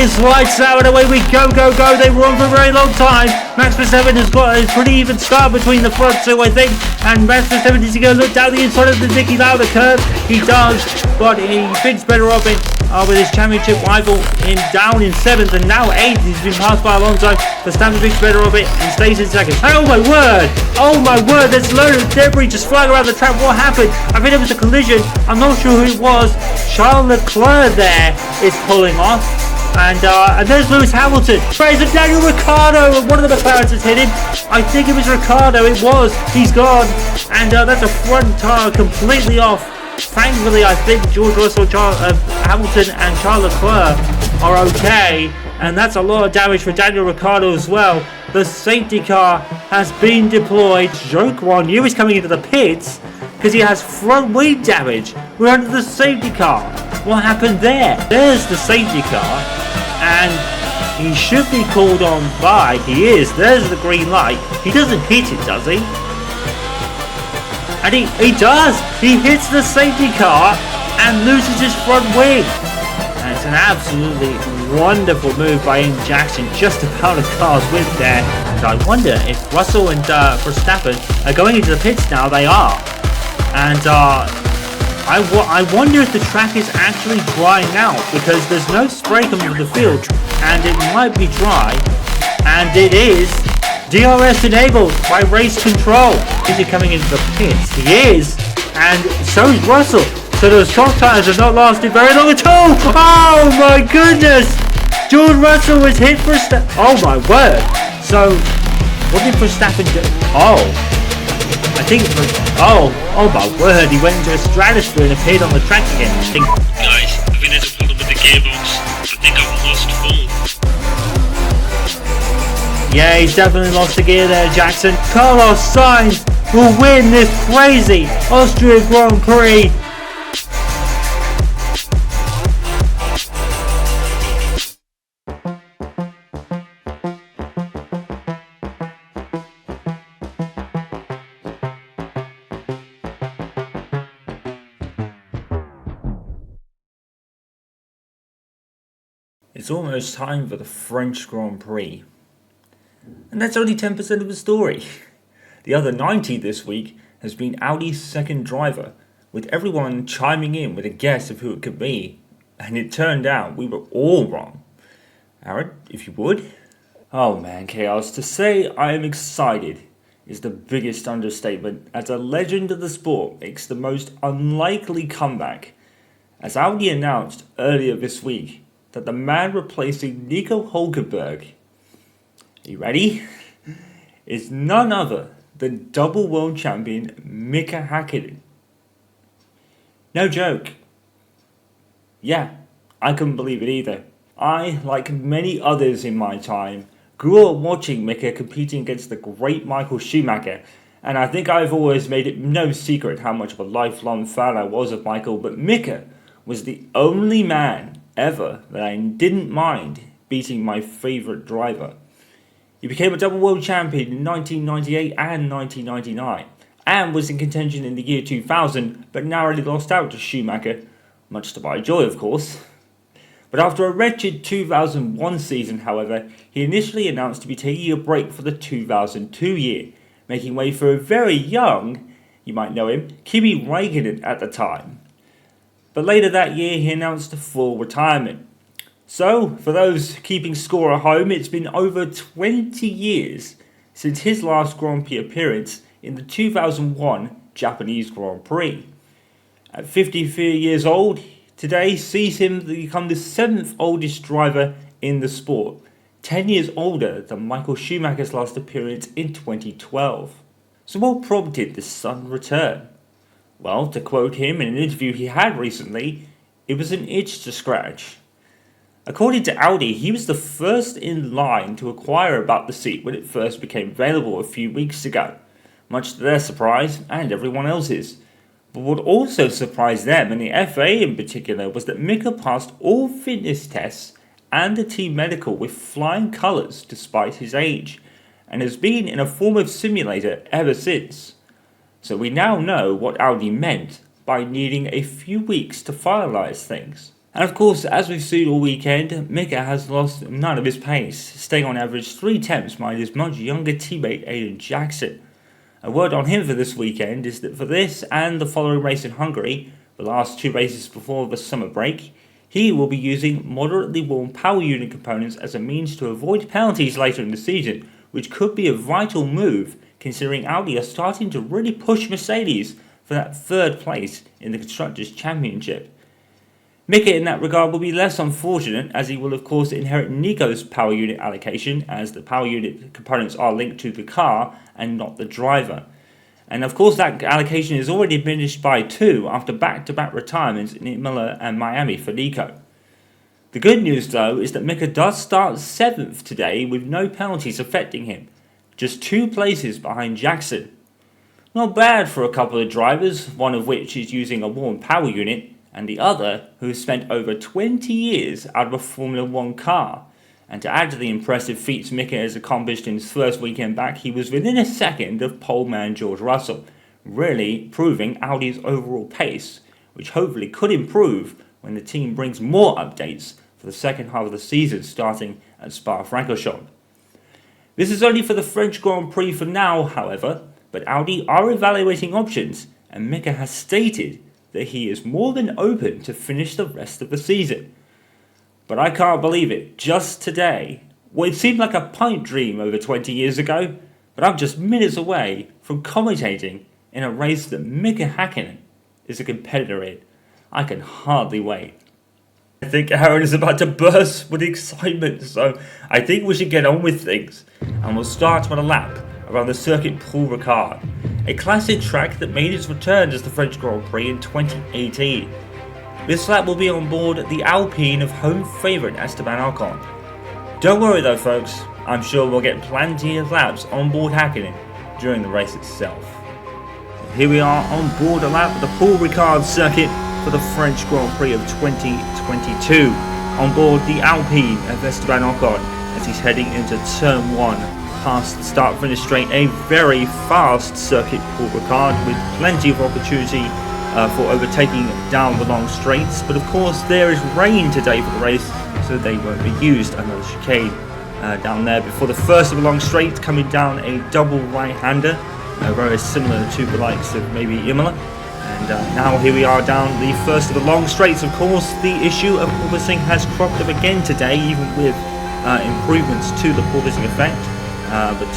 it's lights out and away we go. They run for a very long time. Max Verstappen has got a pretty even start between the front two, I think. And Max Verstappen is going to look down the inside of the Nicky Lauda curve. He does, but he thinks better of it with his championship rival down in 7th. And now 8th. He's been passed by Alonso. Verstappen thinks better of it and stays in 2nd. Oh my word, there's a load of debris just flying around the track. What happened? I think it was a collision. I'm not sure who it was. Charles Leclerc there is pulling off. And there's Lewis Hamilton. Fraser Daniel Ricciardo. One of the McLarens has hit him. I think it was Ricciardo. It was. He's gone. And that's a front tire completely off. Thankfully, I think George Russell, Hamilton and Charles Leclerc are okay. And that's a lot of damage for Daniel Ricciardo as well. The safety car has been deployed. Joe Guan Yu is coming into the pits because he has front wing damage. We're under the safety car. What happened there? There's the safety car. And he should be called on by. He is. There's the green light. He doesn't hit it, does he? And he does. He hits the safety car and loses his front wing. And it's an absolutely wonderful move by Aiden Jackson. Just about a car's width there. And I wonder if Russell and Verstappen are going into the pits now. They are. And I wonder if the track is actually drying out, because there's no spray coming from the field, and it might be dry, and it is. DRS enabled by race control. Is he coming into the pits? He is, and so is Russell. So those soft tires have not lasted very long at all. Oh my goodness! George Russell was hit for oh my word. So what did Verstappen do? I think it was, oh my word, he went into a stratosphere and appeared on the track again. Guys, I think there's a problem with the gearbox. I think I've lost full. Yeah, he's definitely lost the gear there, Jackson. Carlos Sainz will win this crazy Austria Grand Prix. It's almost time for the French Grand Prix. And that's only 10% of the story. The other 90 this week has been Audi's second driver, with everyone chiming in with a guess of who it could be. And it turned out we were all wrong. Aaron, if you would. Oh man, Chaos, to say I am excited is the biggest understatement, as a legend of the sport makes the most unlikely comeback, as Audi announced earlier this week that the man replacing Nico Hulkenberg, are you ready? Is none other than double world champion Mika Hakkinen. No joke. Yeah, I couldn't believe it either. I, like many others in my time, grew up watching Mika competing against the great Michael Schumacher, and I think I've always made it no secret how much of a lifelong fan I was of Michael, but Mika was the only man ever that I didn't mind beating my favourite driver. He became a double world champion in 1998 and 1999, and was in contention in the year 2000, but narrowly lost out to Schumacher, much to my joy of course. But after a wretched 2001 season, however, he initially announced to be taking a break for the 2002 year, making way for a very young, you might know him, Kimi Räikkönen at the time. But later that year he announced a full retirement. So, for those keeping score at home, it's been over 20 years since his last Grand Prix appearance in the 2001 Japanese Grand Prix. At 53 years old, today sees him become the 7th oldest driver in the sport, 10 years older than Michael Schumacher's last appearance in 2012. So what prompted this sudden return? Well, to quote him in an interview he had recently, it was an itch to scratch. According to Audi, he was the first in line to acquire about the seat when it first became available a few weeks ago, much to their surprise and everyone else's. But what also surprised them, and the FA in particular, was that Mika passed all fitness tests and the team medical with flying colours despite his age, and has been in a form of simulator ever since. So we now know what Audi meant by needing a few weeks to finalise things. And of course, as we've seen all weekend, Mika has lost none of his pace, staying on average 3 tenths behind his much younger teammate Aiden Jackson. A word on him for this weekend is that for this and the following race in Hungary, the last 2 races before the summer break, he will be using moderately warm power unit components as a means to avoid penalties later in the season, which could be a vital move considering Audi are starting to really push Mercedes for that 3rd place in the Constructors' Championship. Mika in that regard will be less unfortunate, as he will of course inherit Nico's power unit allocation, as the power unit components are linked to the car and not the driver. And of course that allocation is already diminished by 2 after back-to-back retirements in Imola and Miami for Nico. The good news though is that Mika does start 7th today with no penalties affecting him, just 2 places behind Jackson. Not bad for a couple of drivers, one of which is using a warm power unit, and the other who has spent over 20 years out of a Formula 1 car. And to add to the impressive feats Mika has accomplished in his first weekend back, he was within a second of pole man George Russell, really proving Audi's overall pace, which hopefully could improve when the team brings more updates for the second half of the season starting at Spa-Francorchamps. This is only for the French Grand Prix for now, however, but Audi are evaluating options, and Mika has stated that he is more than open to finish the rest of the season. But I can't believe it, just today. Well, it seemed like a pipe dream over 20 years ago, but I'm just minutes away from commentating in a race that Mika Hakkinen is a competitor in. I can hardly wait. I think Aaron is about to burst with excitement, so I think we should get on with things. And we'll start with a lap around the circuit Paul Ricard, a classic track that made its return as the French Grand Prix in 2018. This lap will be on board the Alpine of home favourite Esteban Ocon. Don't worry though folks, I'm sure we'll get plenty of laps on board Hakkinen during the race itself. Here we are on board a lap of the Paul Ricard circuit for the French Grand Prix of 2022. On board the Alpine of Esteban Ocon as he's heading into turn 1 past the start-finish straight, a very fast circuit Paul Ricard with plenty of opportunity for overtaking down the long straights, but of course there is rain today for the race, so they won't be used. Another chicane down there before the first of the long straights, coming down a double right-hander, very similar to the likes of maybe Imola. And now here we are down the first of the long straights. Of course the issue of porpoising has cropped up again today, even with improvements to the porpoising effect, but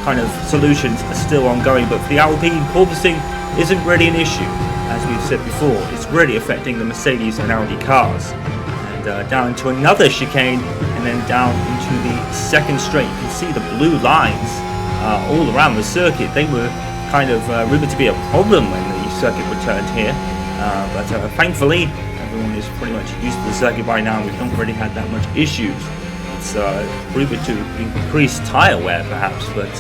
kind of solutions are still ongoing. But for the Alpine, porpoising isn't really an issue. As we've said before, it's really affecting the Mercedes and Audi cars. And down to another chicane, and then down into the second straight. You can see the blue lines all around the circuit. They were kind of rumored to be a problem when the circuit returned here, but thankfully everyone is pretty much used to the circuit by now. We've not really had that much issues. It's rumored to increase tyre wear perhaps, but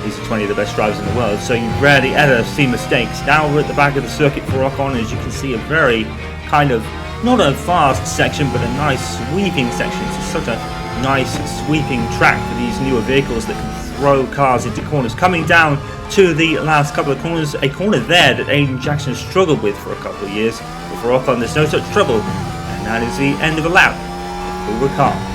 these are 20 of the best drivers in the world, so you rarely ever see mistakes. Now we're at the back of the circuit for Ocon. As you can see, a very kind of, not a fast section, but a nice sweeping section. It's such a nice sweeping track for these newer vehicles that can throw cars into corners. Coming down to the last couple of corners, a corner there that Aiden Jackson struggled with for a couple of years. But for Ocon, there's no such trouble, and that is the end of a lap for Ricard.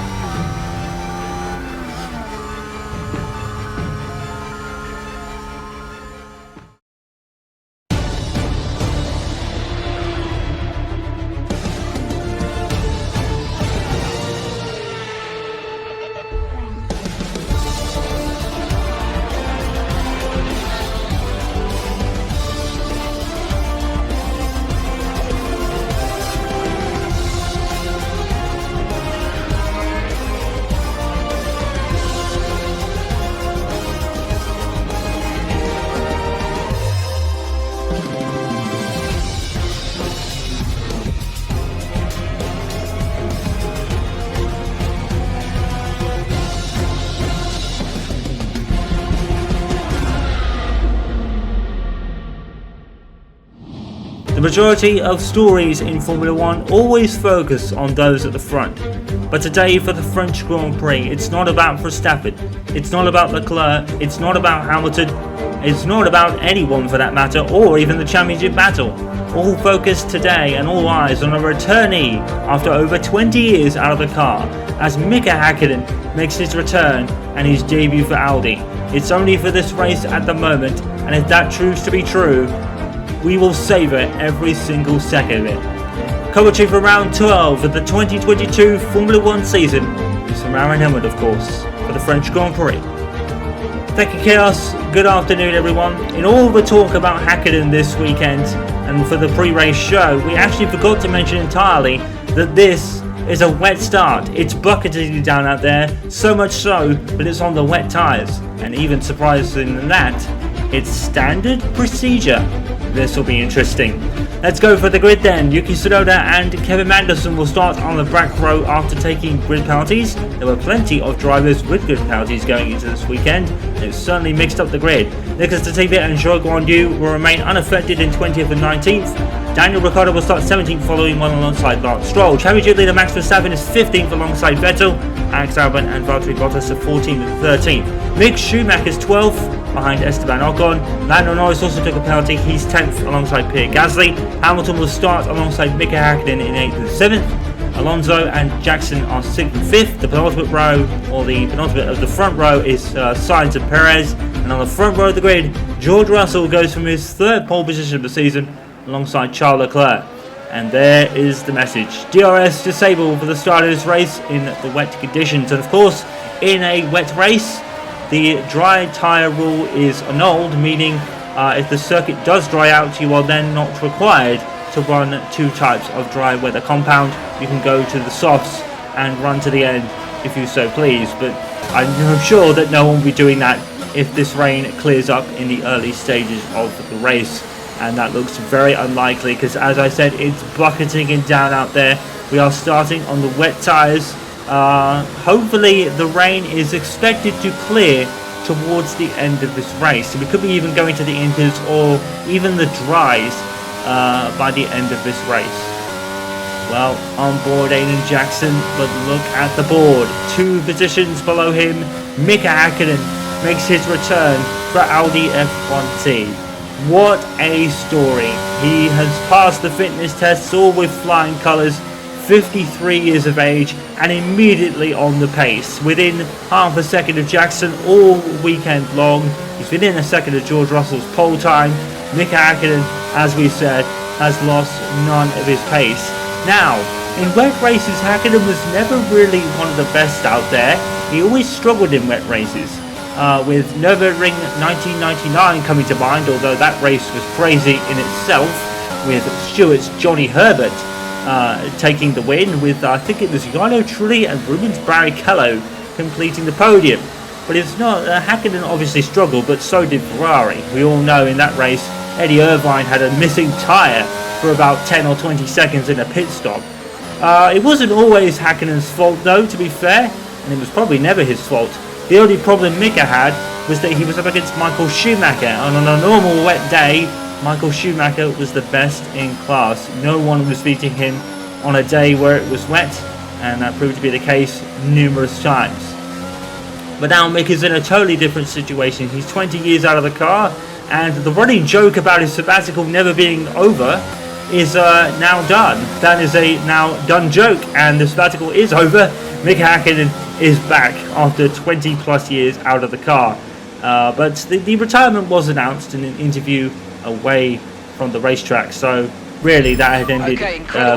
The majority of stories in Formula 1 always focus on those at the front, but today for the French Grand Prix, it's not about Verstappen, it's not about Leclerc, it's not about Hamilton, It's not about anyone for that matter, or even the championship battle. All focus today and all eyes on a returnee after over 20 years out of the car, as Mika Häkkinen makes his return and his debut for Audi. It's only for this race at the moment, and if that proves to be true, we will savour every single second of it. Commentary for round 12 of the 2022 Formula 1 season is from Aaron Helmut, of course, for the French Grand Prix. Thank you, Chaos. Good afternoon, everyone. In all the talk about Häkkinen this weekend and for the pre-race show, we actually forgot to mention entirely that this is a wet start. It's bucketing down out there, so much so that it's on the wet tyres. And even surprising than that, it's standard procedure. This will be interesting. Let's go for the grid then. Yuki Tsunoda and Kevin Magnussen will start on the back row after taking grid penalties. There were plenty of drivers with grid penalties going into this weekend. It certainly mixed up the grid. Nicolas Latifi and Zhou Guanyu will remain unaffected in 20th and 19th. Daniel Ricciardo will start 17th, following one alongside Lance Stroll. Championship leader Max Verstappen is 15th alongside Vettel. Alex Albon and Valtteri Bottas are 14th and 13th. Mick Schumacher is 12th behind Esteban Ocon. Lando Norris also took a penalty. He's 10th alongside Pierre Gasly. Hamilton will start alongside Mika Häkkinen in 8th and 7th. Alonso and Jackson are 6th and 5th. The penultimate row, or the penultimate of the front row, is Sainz and Perez. And on the front row of the grid, George Russell goes from his 3rd pole position of the season alongside Charles Leclerc. And there is the message. DRS disabled for the start of this race in the wet conditions. And of course, in a wet race, the dry tyre rule is annulled, meaning if the circuit does dry out, you are then not required to run 2 types of dry weather compound. You can go to the softs and run to the end if you so please, but I'm sure that no one will be doing that if this rain clears up in the early stages of the race, and that looks very unlikely because, as I said, it's bucketing it down out there. We are starting on the wet tyres. Hopefully the rain is expected to clear towards the end of this race, so we could be even going to the inters or even the dries by the end of this race. Well, on board Aiden Jackson, but look at the board. 2 positions below him, Mika Häkkinen makes his return for Audi F1 Team. What a story. He has passed the fitness tests all with flying colours, 53 years of age, and immediately on the pace. Within half a second of Jackson all weekend long. He's within a second of George Russell's pole time. Mika Häkkinen, as we said, has lost none of his pace. Now, in wet races, Häkkinen was never really one of the best out there. He always struggled in wet races. With Nürburgring 1999 coming to mind, although that race was crazy in itself, with Stewart's Johnny Herbert taking the win, with I think it was Jarno Trulli and Rubens Barrichello completing the podium. But it's not, Häkkinen obviously struggled, but so did Ferrari. We all know in that race Eddie Irvine had a missing tyre for about 10 or 20 seconds in a pit stop. It wasn't always Häkkinen's fault though, to be fair, and it was probably never his fault. The only problem Mika had was that he was up against Michael Schumacher, and on a normal wet day, Michael Schumacher was the best in class. No one was beating him on a day where it was wet, and that proved to be the case numerous times. But now Mika's in a totally different situation. He's 20 years out of the car, and the running joke about his sabbatical never being over is now done. That is a now done joke, and the sabbatical is over. Mika Häkkinen is back after 20 plus years out of the car. But the retirement was announced in an interview away from the racetrack, so really that had ended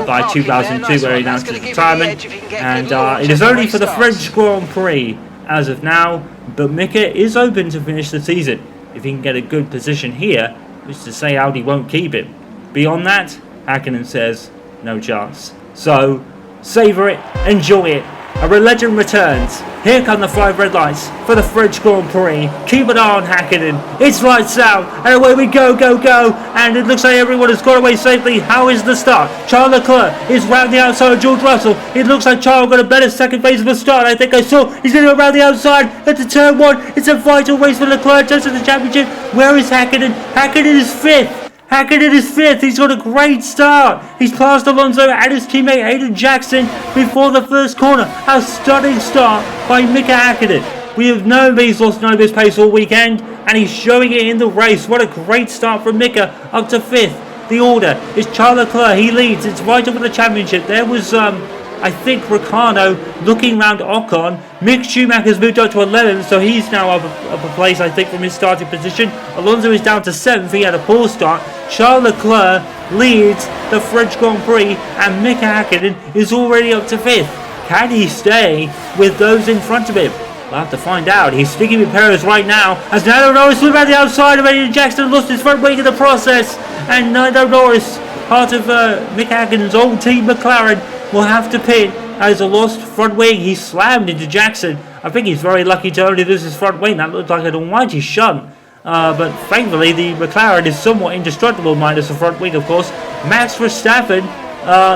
by 2002 where he announced his retirement, and it is only for the French Grand Prix as of now, but Mika is open to finish the season if he can get a good position here, which is to say Audi won't keep him. Beyond that, Häkkinen says no chance. So savour it, enjoy it. A legend returns. Here come the 5 red lights for the French Grand Prix. Keep an eye on Häkkinen. It's lights out, and away we go, go, go. And it looks like everyone has got away safely. How is the start? Charles Leclerc is round the outside of George Russell. It looks like Charles got a better second phase of the start. I think I saw. He's going to go around the outside at the turn 1. It's a vital race for Leclerc just at the championship. Where is Häkkinen? Häkkinen is 5th. Häkkinen is 5th. He's got a great start. He's passed Alonso and his teammate Aiden Jackson before the first corner. A stunning start by Mika Häkkinen. We have known that he's lost none of his pace all weekend, and he's showing it in the race. What a great start from Mika, up to 5th. The order is Charles Leclerc. He leads. It's right over the championship. There was, I think, Ricciardo looking round Ocon. Mick Schumacher's moved up to 11th, so he's now up a place, I think, from his starting position. Alonso is down to 7th. He had a poor start. Charles Leclerc leads the French Grand Prix, and Mika Hakkinen is already up to 5th. Can he stay with those in front of him? We'll have to find out. He's sticking with Perez right now, as Lando Norris flew around the outside of Aiden Jackson, lost his front wing in the process, and Lando Norris, part of Mika Hakkinen's old team McLaren, will have to pit as a lost front wing. He slammed into Jackson. I think he's very lucky to only lose his front wing. That looked like an almighty shunt. But thankfully the McLaren is somewhat indestructible, minus the front wing of course. Max Verstappen,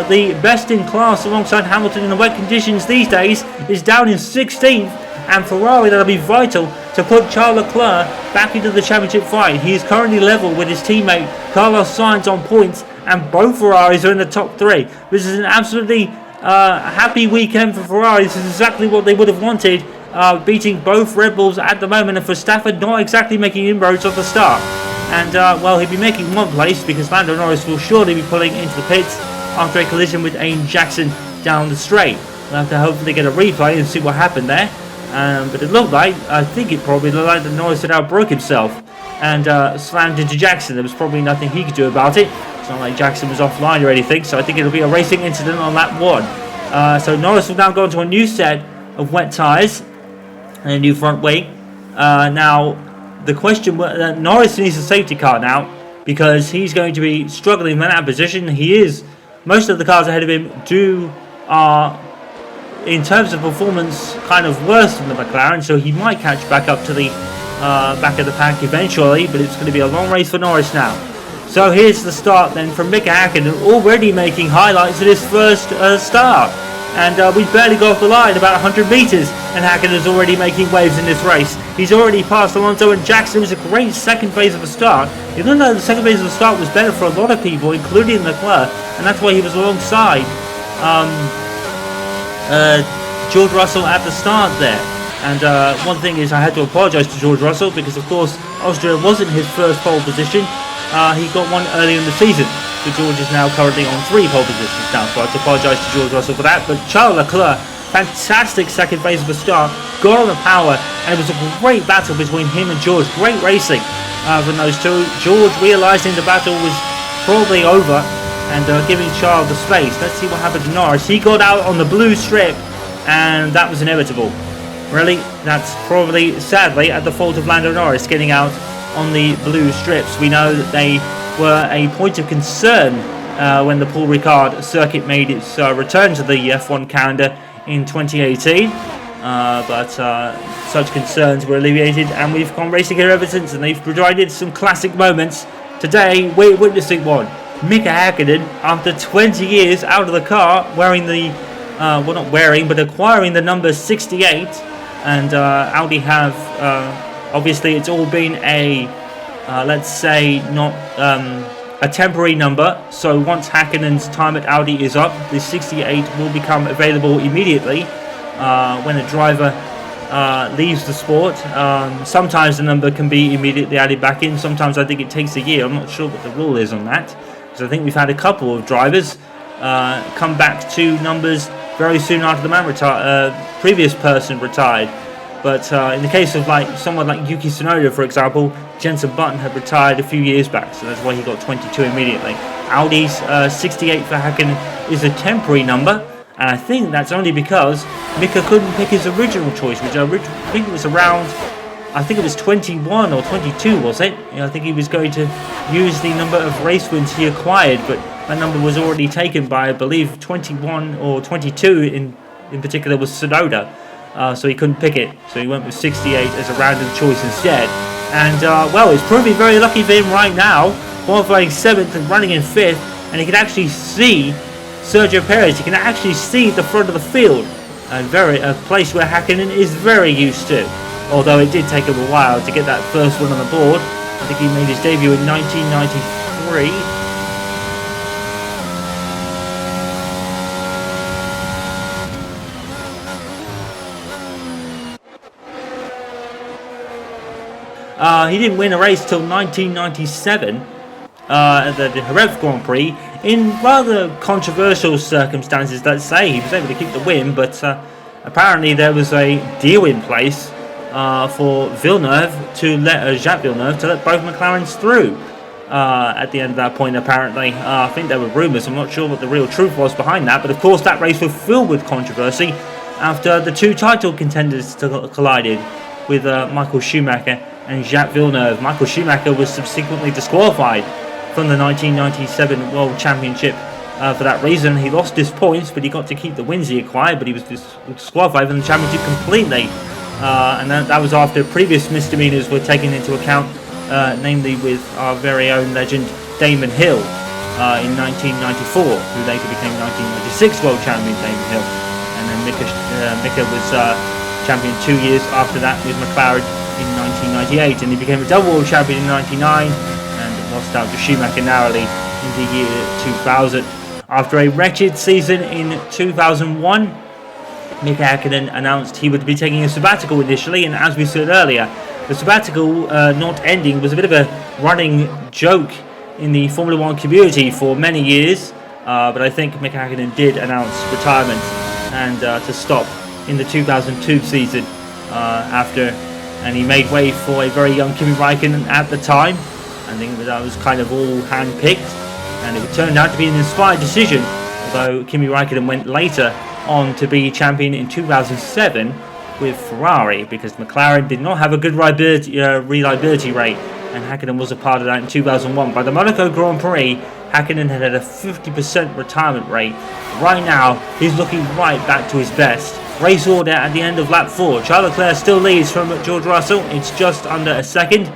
the best in class alongside Hamilton in the wet conditions these days, is down in 16th, and Ferrari, that'll be vital to put Charles Leclerc back into the championship fight. He is currently level with his teammate Carlos Sainz on points, and both Ferraris are in the top 3. This is an absolutely happy weekend for Ferrari. This is exactly what they would have wanted, beating both Red Bulls at the moment, and Verstappen not exactly making inroads off the start. And well, he'll be making one place because Lando Norris will surely be pulling into the pits after a collision with Aiden Jackson down the straight. We'll have to hopefully get a replay and see what happened there. But it looked like, I think it probably looked like that Norris had outbroke himself and slammed into Jackson. There was probably nothing he could do about it. It's not like Jackson was offline or anything, so I think it'll be a racing incident on lap 1. So Norris will now go into a new set of wet tyres and a new front wing. Now, the question, Norris needs a safety car now because he's going to be struggling in that position. He is. Most of the cars ahead of him are, in terms of performance, kind of worse than the McLaren, so he might catch back up to the back of the pack eventually, but it's going to be a long race for Norris now. So here's the start then from Mika Hakkinen, already making highlights in his first start. And we've barely got off the line, about 100 metres, and Hakkinen's already making waves in this race. He's already passed Alonso and Jackson. It was a great second phase of the start. Even though the second phase of the start was better for a lot of people, including Leclerc, and that's why he was alongside George Russell at the start there. And one thing is, I had to apologise to George Russell because, of course, Austria wasn't his first pole position. He got one earlier in the season. So George is now currently on 3 pole positions now, so I have to apologise to George Russell for that. But Charles Leclerc, fantastic second phase of the start, got on the power, and it was a great battle between him and George. Great racing from those two. George realising the battle was probably over and giving Charles the space. Let's see what happened to Norris. He got out on the blue strip, and that was inevitable. Really, that's probably, sadly, at the fault of Lando Norris getting out on the blue strips. We know that they were a point of concern when the Paul Ricard circuit made its return to the F1 calendar in 2018. But such concerns were alleviated, and we've gone racing here ever since, and they've provided some classic moments. Today, we're witnessing one. Mika Hakkinen, after 20 years out of the car, wearing the, well, not wearing, but acquiring the number 68, and Audi have, obviously it's all been a, let's say, not a temporary number, so once Hakkinen's time at Audi is up, the 68 will become available immediately when a driver leaves the sport. Sometimes the number can be immediately added back in, sometimes I think it takes a year. I'm not sure what the rule is on that, because I think we've had a couple of drivers come back to numbers very soon after the previous person retired. But in the case of like someone like Yuki Tsunoda, for example, Jenson Button had retired a few years back, so that's why he got 22 immediately. Audi's 68 for Hakkinen is a temporary number, and I think that's only because Mika couldn't pick his original choice, which I think it was around, I think it was 21 or 22, was it? I think he was going to use the number of race wins he acquired, but that number was already taken by, I believe, 21 or 22 in particular was Tsunoda. So he couldn't pick it, so he went with 68 as a random choice instead. And well, it's proving very lucky for him right now, qualifying 7th and running in 5th, and he can actually see Sergio Perez. He can actually see the front of the field, and a place where Hakkinen is very used to. Although it did take him a while to get that first one on the board. I think he made his debut in 1993. He didn't win a race till 1997 at the Jerez Grand Prix in rather controversial circumstances, let's say. He was able to keep the win, but apparently there was a deal in place for Villeneuve to let Jacques Villeneuve to let both McLarens through. At the end of that point, apparently. I think there were rumours. I'm not sure what the real truth was behind that. But of course, that race was filled with controversy after the two title contenders collided with Michael Schumacher and Jacques Villeneuve. Michael Schumacher was subsequently disqualified from the 1997 World Championship for that reason. He lost his points, but he got to keep the wins he acquired, but he was disqualified from the championship completely. And that was after previous misdemeanors were taken into account, namely with our very own legend Damon Hill in 1994, who later became 1996 World Champion Damon Hill. And then Mika was champion 2 years after that with McLaren in 1998, and he became a double World Champion in 1999 and lost out to Schumacher narrowly in the year 2000. After a wretched season in 2001, Mika Häkkinen announced he would be taking a sabbatical initially, and as we said earlier, the sabbatical not ending was a bit of a running joke in the Formula 1 community for many years, but I think Mika Häkkinen did announce retirement and to stop in the 2002 season and he made way for a very young Kimi Räikkönen at the time. I think that was kind of all hand-picked, and it turned out to be an inspired decision, although Kimi Räikkönen went later on to be champion in 2007 with Ferrari, because McLaren did not have a good reliability rate, and Häkkinen was a part of that in 2001. By the Monaco Grand Prix, Häkkinen had a 50% retirement rate. Right now, he's looking right back to his best. Race order at the end of lap 4. Charles Leclerc still leads from George Russell. It's just under a second.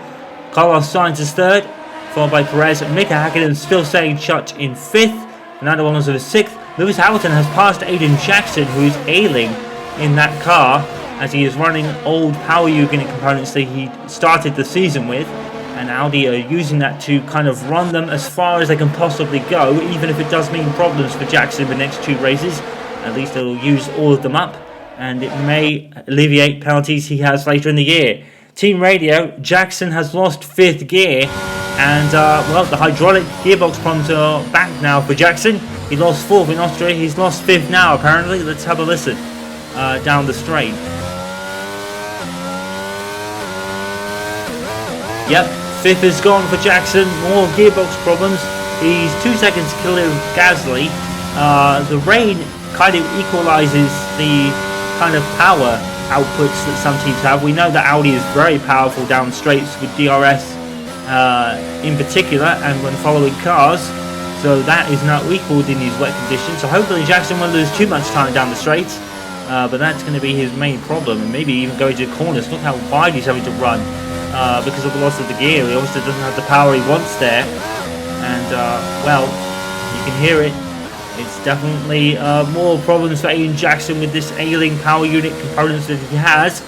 Carlos Sainz is third, followed by Perez. Mika Häkkinen still staying shut in 5th. Fernando Alonso is 6th. Lewis Hamilton has passed Aiden Jackson, who is ailing in that car, as he is running old power unit components that he started the season with, and Audi are using that to kind of run them as far as they can possibly go, even if it does mean problems for Jackson in the next 2 races. At least they'll use all of them up, and it may alleviate penalties he has later in the year. Team radio, Jackson has lost 5th gear, and the hydraulic gearbox problems are back now for Jackson. He lost 4th in Austria, he's lost 5th now apparently. Let's have a listen down the straight. Yep, 5th is gone for Jackson, more gearbox problems. He's 2 seconds clear of Gasly. The rain kind of equalises the kind of power outputs that some teams have. We know that Audi is very powerful down straights with DRS in particular, and when following cars, so that is not equalled in these wet conditions. So hopefully Jackson won't lose too much time down the straights, but that's going to be his main problem, and maybe even going to corners. Look how wide he's having to run because of the loss of the gear. He obviously doesn't have the power he wants there, and you can hear it. It's definitely more problems for Aiden Jackson with this ailing power unit components that he has.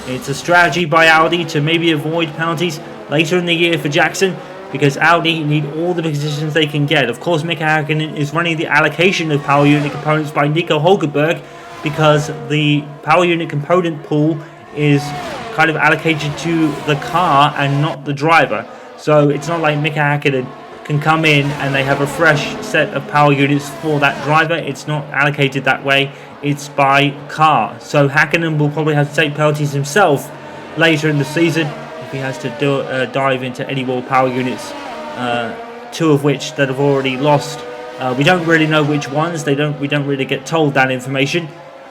It's a strategy by Audi to maybe avoid penalties later in the year for Jackson, because Audi need all the positions they can get. Of course, Mika Häkkinen is running the allocation of power unit components by Nico Hulkenberg, because the power unit component pool is kind of allocated to the car and not the driver. So it's not like Mika Häkkinen can come in and they have a fresh set of power units for that driver. It's not allocated that way, it's by car. So Häkkinen will probably have to take penalties himself later in the season if he has to dive into any more power units, 2 of which that have already lost. We don't really know which ones. We don't really get told that information.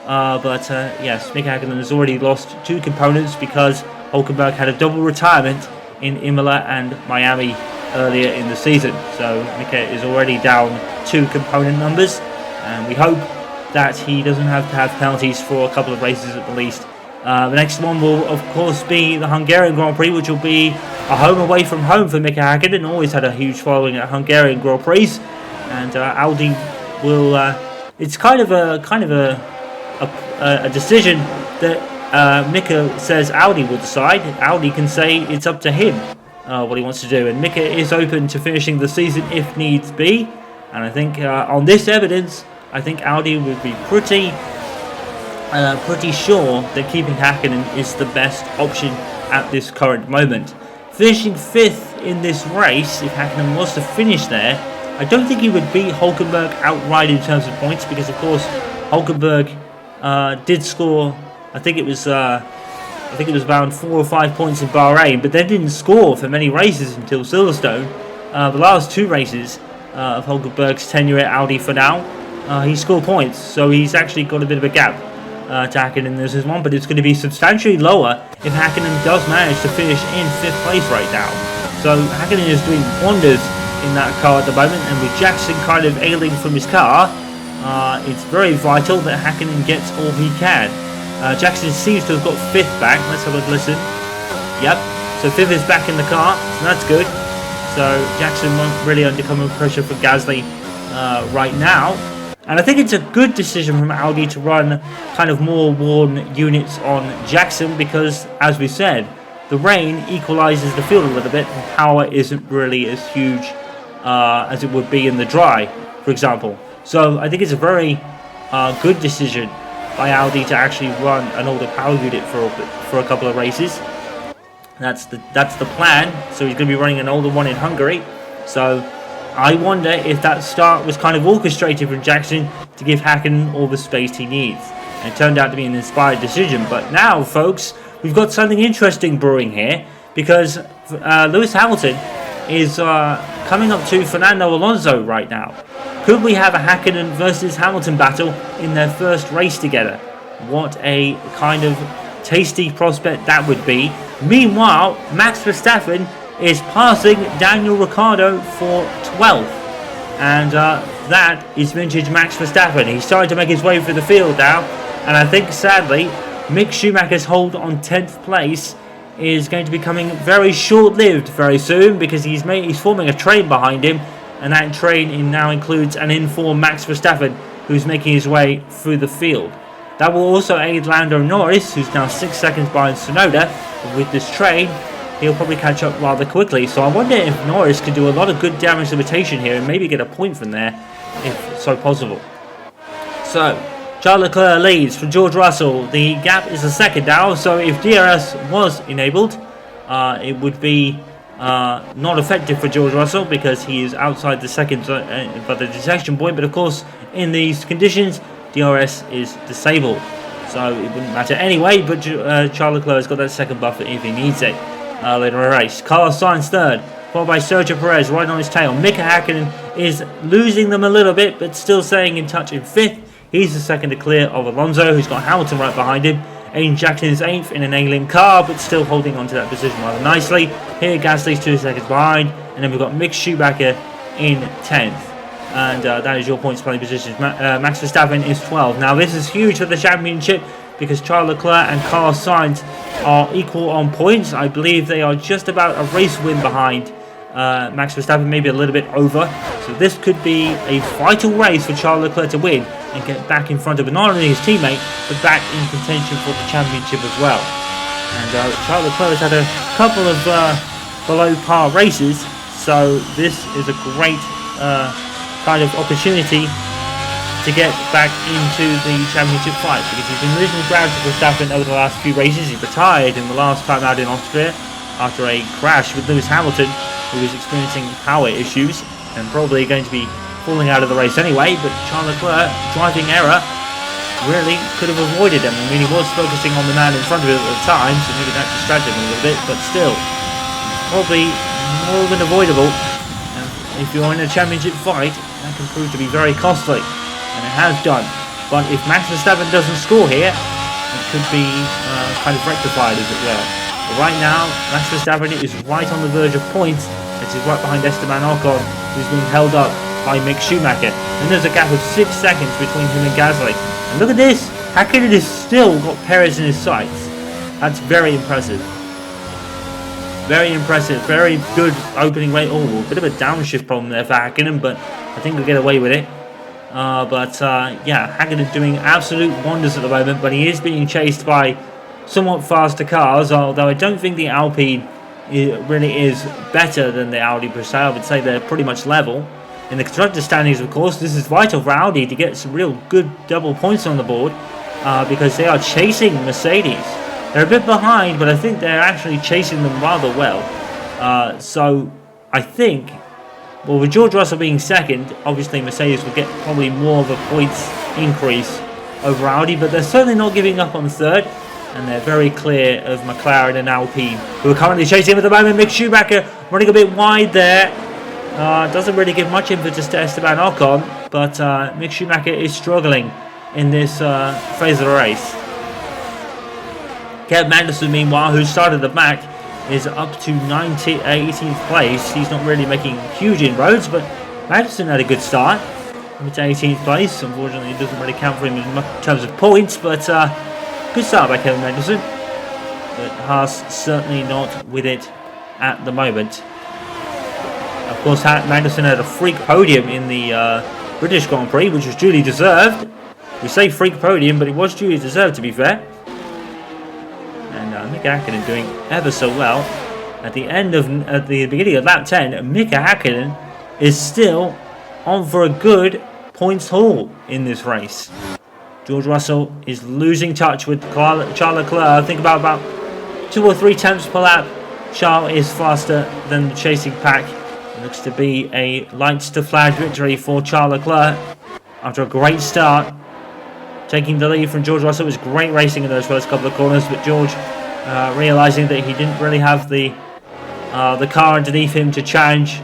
Yes, Mika Häkkinen has already lost 2 components because Hulkenberg had a double retirement in Imola and Miami earlier in the season. So Mika is already down 2 component numbers, and we hope that he doesn't have to have penalties for a couple of races at the least. The next one will of course be the Hungarian Grand Prix, which will be a home away from home for Mika Häkkinen. Always had a huge following at Hungarian Grand Prix, and Audi will. It's kind of a decision that Mika says Audi will decide. Audi can say it's up to him what he wants to do, and Mika is open to finishing the season if needs be. And I think on this evidence, I think Audi would be pretty sure that keeping Häkkinen is the best option at this current moment. finishing 5th in this race, if Hakkinen was to finish there, I don't think he would beat Hulkenberg outright in terms of points, because of course Hulkenberg did score. I think it was around 4 or 5 points in Bahrain, but they didn't score for many races until Silverstone. The last 2 races of Hulkenberg's tenure at Audi for now, he scored points, so he's actually got a bit of a gap to Hakkinen in this one, but it's going to be substantially lower if Hakkinen does manage to finish in 5th place right now. So Hakkinen is doing wonders in that car at the moment, and with Jackson kind of ailing from his car, it's very vital that Hakkinen gets all he can. Jackson seems to have got 5th back. Let's have a listen. Yep, so 5th is back in the car, so that's good. So Jackson won't really under pressure for Gasly right now. And I think it's a good decision from Audi to run kind of more worn units on Jackson, because, as we said, the rain equalises the field a little bit, and power isn't really as huge as it would be in the dry, for example. So I think it's a very good decision by Audi to actually run an older power unit for a couple of races. That's the plan. So he's going to be running an older one in Hungary. So I wonder if that start was kind of orchestrated from Jackson to give Hakkinen all the space he needs. And it turned out to be an inspired decision. But now, folks, we've got something interesting brewing here, because Lewis Hamilton is coming up to Fernando Alonso right now. Could we have a Hakkinen versus Hamilton battle in their first race together? What a kind of tasty prospect that would be. Meanwhile, Max Verstappen is passing Daniel Ricciardo for 12th. And that is vintage Max Verstappen. He's starting to make his way through the field now. And I think, sadly, Mick Schumacher's hold on 10th place is going to be coming very short-lived very soon, because he's forming a train behind him, and that train now includes an informed Max Verstappen, who's making his way through the field. That will also aid Lando Norris, who's now 6 seconds behind Tsunoda. With this train, he'll probably catch up rather quickly. So I wonder if Norris could do a lot of good damage limitation here and maybe get a point from there, if so possible. So Charles Leclerc leads from George Russell. The gap is a second now, so if DRS was enabled, it would be not effective for George Russell, because he is outside the second but the detection point. But of course, in these conditions, DRS is disabled, so it wouldn't matter anyway. But Charles Leclerc has got that second buffer if he needs it later in the race. Carlos Sainz third, followed by Sergio Perez right on his tail. Mika Hakkinen is losing them a little bit, but still staying in touch in 5th. He's the second to clear of Alonso, who's got Hamilton right behind him. Aiden Jackson is 8th in an ailing car, but still holding on to that position rather nicely. Here, Gasly's 2 seconds behind, and then we've got Mick Schumacher in 10th. And that is your points playing positions. Max Verstappen is 12th. Now, this is huge for the championship, because Charles Leclerc and Carlos Sainz are equal on points. I believe they are just about a race win behind Max Verstappen, maybe a little bit over. So this could be a vital race for Charles Leclerc to win and get back in front of not only his teammate, but back in contention for the championship as well. And Charles Leclerc has had a couple of below par races, so this is a great kind of opportunity to get back into the championship fight, because he's been losing ground to Verstappen over the last few races. He retired in the last time out in Austria after a crash with Lewis Hamilton, who was experiencing power issues and probably going to be falling out of the race anyway. But Charles Leclerc, driving error, really could have avoided him. I mean, he was focusing on the man in front of him at the time, so maybe that distracted him a little bit, but still, probably more than avoidable. If you're in a championship fight, that can prove to be very costly, and it has done. But if Max Verstappen doesn't score here, it could be kind of rectified, as it were. But right now, Max Verstappen is right on the verge of points, as he's right behind Esteban Ocon, who's being held up by Mick Schumacher. And there's a gap of 6 seconds between him and Gasly. And look at this, Hakkinen has still got Perez in his sights. That's very impressive. Very impressive, very good opening rate. Oh, a bit of a downshift problem there for Hakkinen, but I think we'll get away with it. Yeah, Hakkinen doing absolute wonders at the moment, but he is being chased by somewhat faster cars, although I don't think the Alpine really is better than the Audi per se. I would say they're pretty much level. In the constructor standings, of course, this is vital for Audi to get some real good double points on the board, because they are chasing Mercedes. They're a bit behind, but I think they're actually chasing them rather well. So I think, well, with George Russell being second, obviously Mercedes will get probably more of a points increase over Audi, but they're certainly not giving up on third, and they're very clear of McLaren and Alpine, who are currently chasing him at the moment. Mick Schumacher running a bit wide there. Doesn't really give much impetus to Esteban Ocon, but Mick Schumacher is struggling in this phase of the race. Kevin Magnussen, meanwhile, who started the back, is up to 18th place. He's not really making huge inroads, but Magnussen had a good start. Up to 18th place. Unfortunately, it doesn't really count for him in terms of points, but good start by Kevin Magnussen. But Haas certainly not with it at the moment. Of course, Magnussen had a freak podium in the British Grand Prix, which was duly deserved. We say freak podium, but it was duly deserved, to be fair. And Mika Häkkinen doing ever so well. At the beginning of lap 10, Mika Häkkinen is still on for a good points haul in this race. George Russell is losing touch with Charles Leclerc. I think about 2 or 3 tenths per lap. Charles is faster than the chasing pack. It looks to be a lights to flag victory for Charles Leclerc after a great start. Taking the lead from George Russell. It was great racing in those first couple of corners, but George realising that he didn't really have the car underneath him to challenge.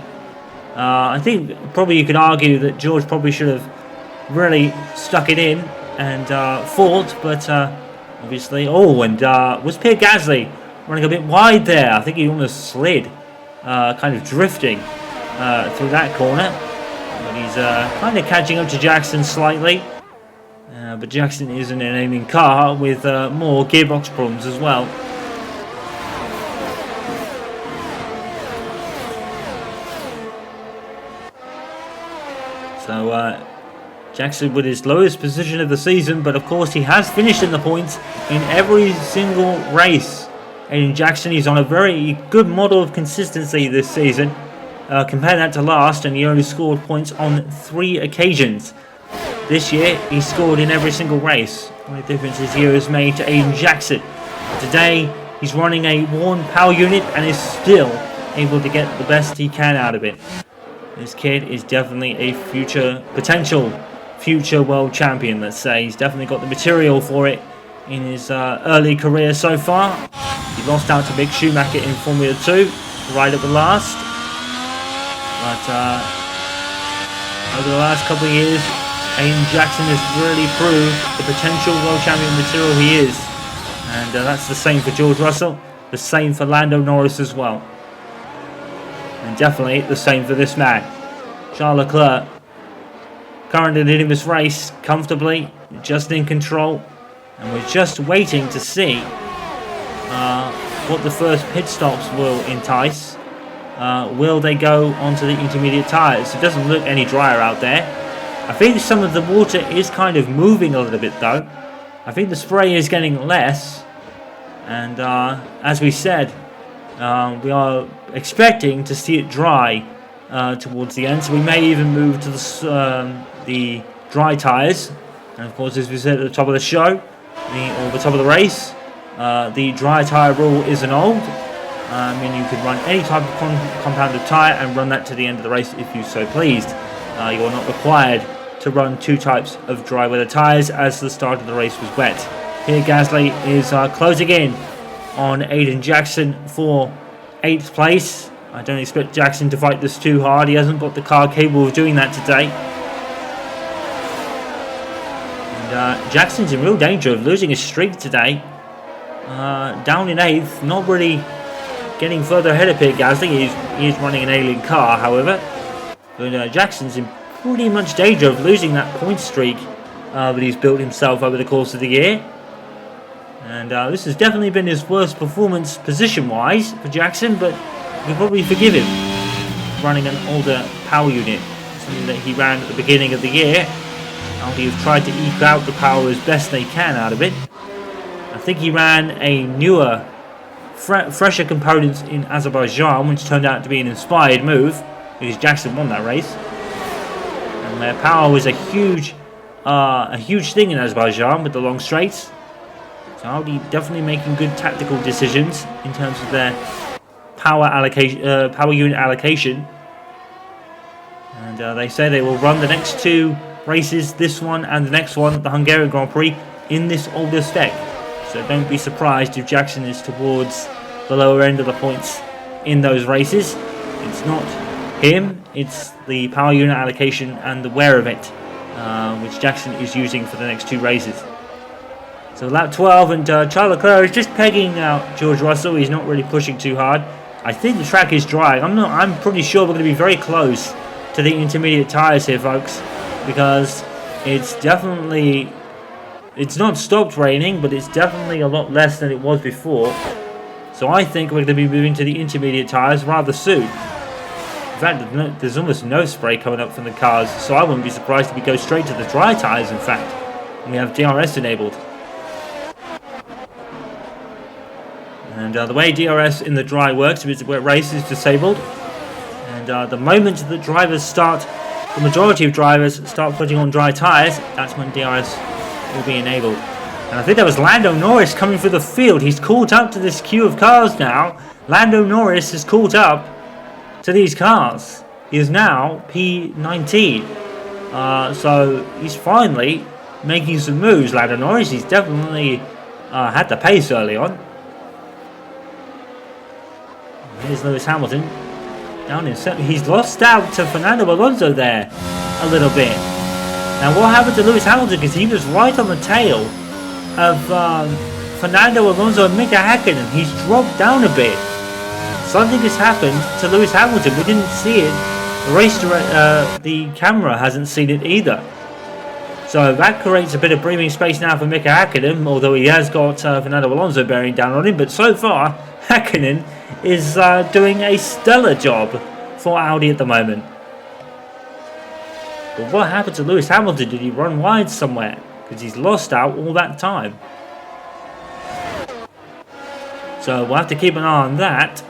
I think probably you could argue that George probably should have really stuck it in and fought, but obviously... was Pierre Gasly running a bit wide there? I think he almost slid, kind of drifting through that corner. But he's kind of catching up to Jackson slightly. But Jackson is an enabling car with more gearbox problems as well. So Jackson with his lowest position of the season, but of course he has finished in the points in every single race. Aiden Jackson is on a very good model of consistency this season. Compare that to last, and he only scored points on 3 occasions. This year, he scored in every single race. The difference this year is made to Aiden Jackson. Today, he's running a worn power unit and is still able to get the best he can out of it. This kid is definitely a potential future world champion, let's say. He's definitely got the material for it in his early career so far. He lost out to Mick Schumacher in Formula 2, right at the last. But over the last couple of years, Aiden Jackson has really proved the potential world champion material he is. And that's the same for George Russell, the same for Lando Norris as well. And definitely the same for this man, Charles Leclerc. Currently leading this race comfortably, just in control. And we're just waiting to see what the first pit stops will entice. Will they go onto the intermediate tyres? It doesn't look any drier out there. I think some of the water is kind of moving a little bit though. I think the spray is getting less. And as we said, we are expecting to see it dry towards the end. So we may even move to the dry tyres. And of course, as we said at the top of the show, or the top of the race, the dry tyre rule isn't old. I mean, you could run any type of compounded tyre and run that to the end of the race if you so pleased. You are not required to run 2 types of dry weather tyres, as the start of the race was wet. Pierre Gasly is closing in on Aiden Jackson for 8th place. I don't expect Jackson to fight this too hard. He hasn't got the car capable of doing that today. And Jackson's in real danger of losing his streak today. Down in 8th, not really getting further ahead of Pierre Gasly. He is running an alien car, however. But Jackson's in pretty much danger of losing that point streak that he's built himself over the course of the year. And this has definitely been his worst performance position-wise for Jackson, but we can probably forgive him running an older power unit, something that he ran at the beginning of the year. Audi have tried to eke out the power as best they can out of it. I think he ran a newer, fresher components in Azerbaijan, which turned out to be an inspired move, because Jackson won that race. And their power was a huge thing in Azerbaijan with the long straights. So Audi definitely making good tactical decisions in terms of their power unit allocation. And they say they will run the next 2 races, this one and the next one, the Hungarian Grand Prix, in this older spec. So don't be surprised if Jackson is towards the lower end of the points in those races. It's not him, it's the power unit allocation and the wear of it, which Jackson is using for the next 2 races. So lap 12, and Charles Leclerc is just pegging out George Russell. He's not really pushing too hard. I think the track is dry. I'm pretty sure we're going to be very close to the intermediate tyres here, folks, because it's not stopped raining, but it's definitely a lot less than it was before. So I think we're going to be moving to the intermediate tyres rather soon. In fact, there's almost no spray coming up from the cars, so I wouldn't be surprised if we go straight to the dry tyres, in fact, and we have DRS enabled. And the way DRS in the dry works is where race is disabled, and the moment that the majority of drivers start putting on dry tyres, that's when DRS will be enabled. And I think that was Lando Norris coming through the field. He's caught up to this queue of cars now. Lando Norris has caught up to these cars. He is now P19. So he's finally making some moves, Lando Norris. He's definitely had the pace early on. Here's Lewis Hamilton down in second. He's lost out to Fernando Alonso there a little bit. Now what happened to Lewis Hamilton, because he was right on the tail of Fernando Alonso and Mika Häkkinen. He's dropped down a bit. Something has happened to Lewis Hamilton. We didn't see it. The camera hasn't seen it either. So that creates a bit of breathing space now for Mika Häkkinen, although he has got Fernando Alonso bearing down on him. But so far, Häkkinen is doing a stellar job for Audi at the moment. But what happened to Lewis Hamilton? Did he run wide somewhere? Because he's lost out all that time. So we'll have to keep an eye on that.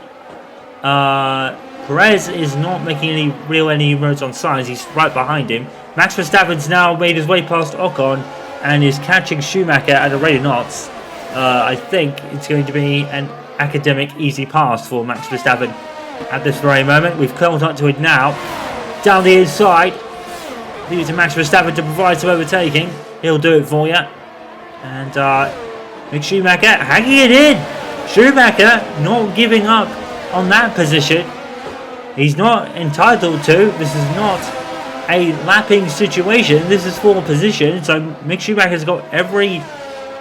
Perez is not making any inroads on signs. He's right behind him. Max Verstappen's now made his way past Ocon and is catching Schumacher at a rate of knots. I think it's going to be an academic easy pass for Max Verstappen at this very moment. We've come up to it now. Down the inside. Leave it to Max Verstappen to provide some overtaking. He'll do it for you. And Mick Schumacher hanging it in. Schumacher not giving up on that position. He's not entitled to. This is not a lapping situation. This is for position. So Mick Schumacher's got every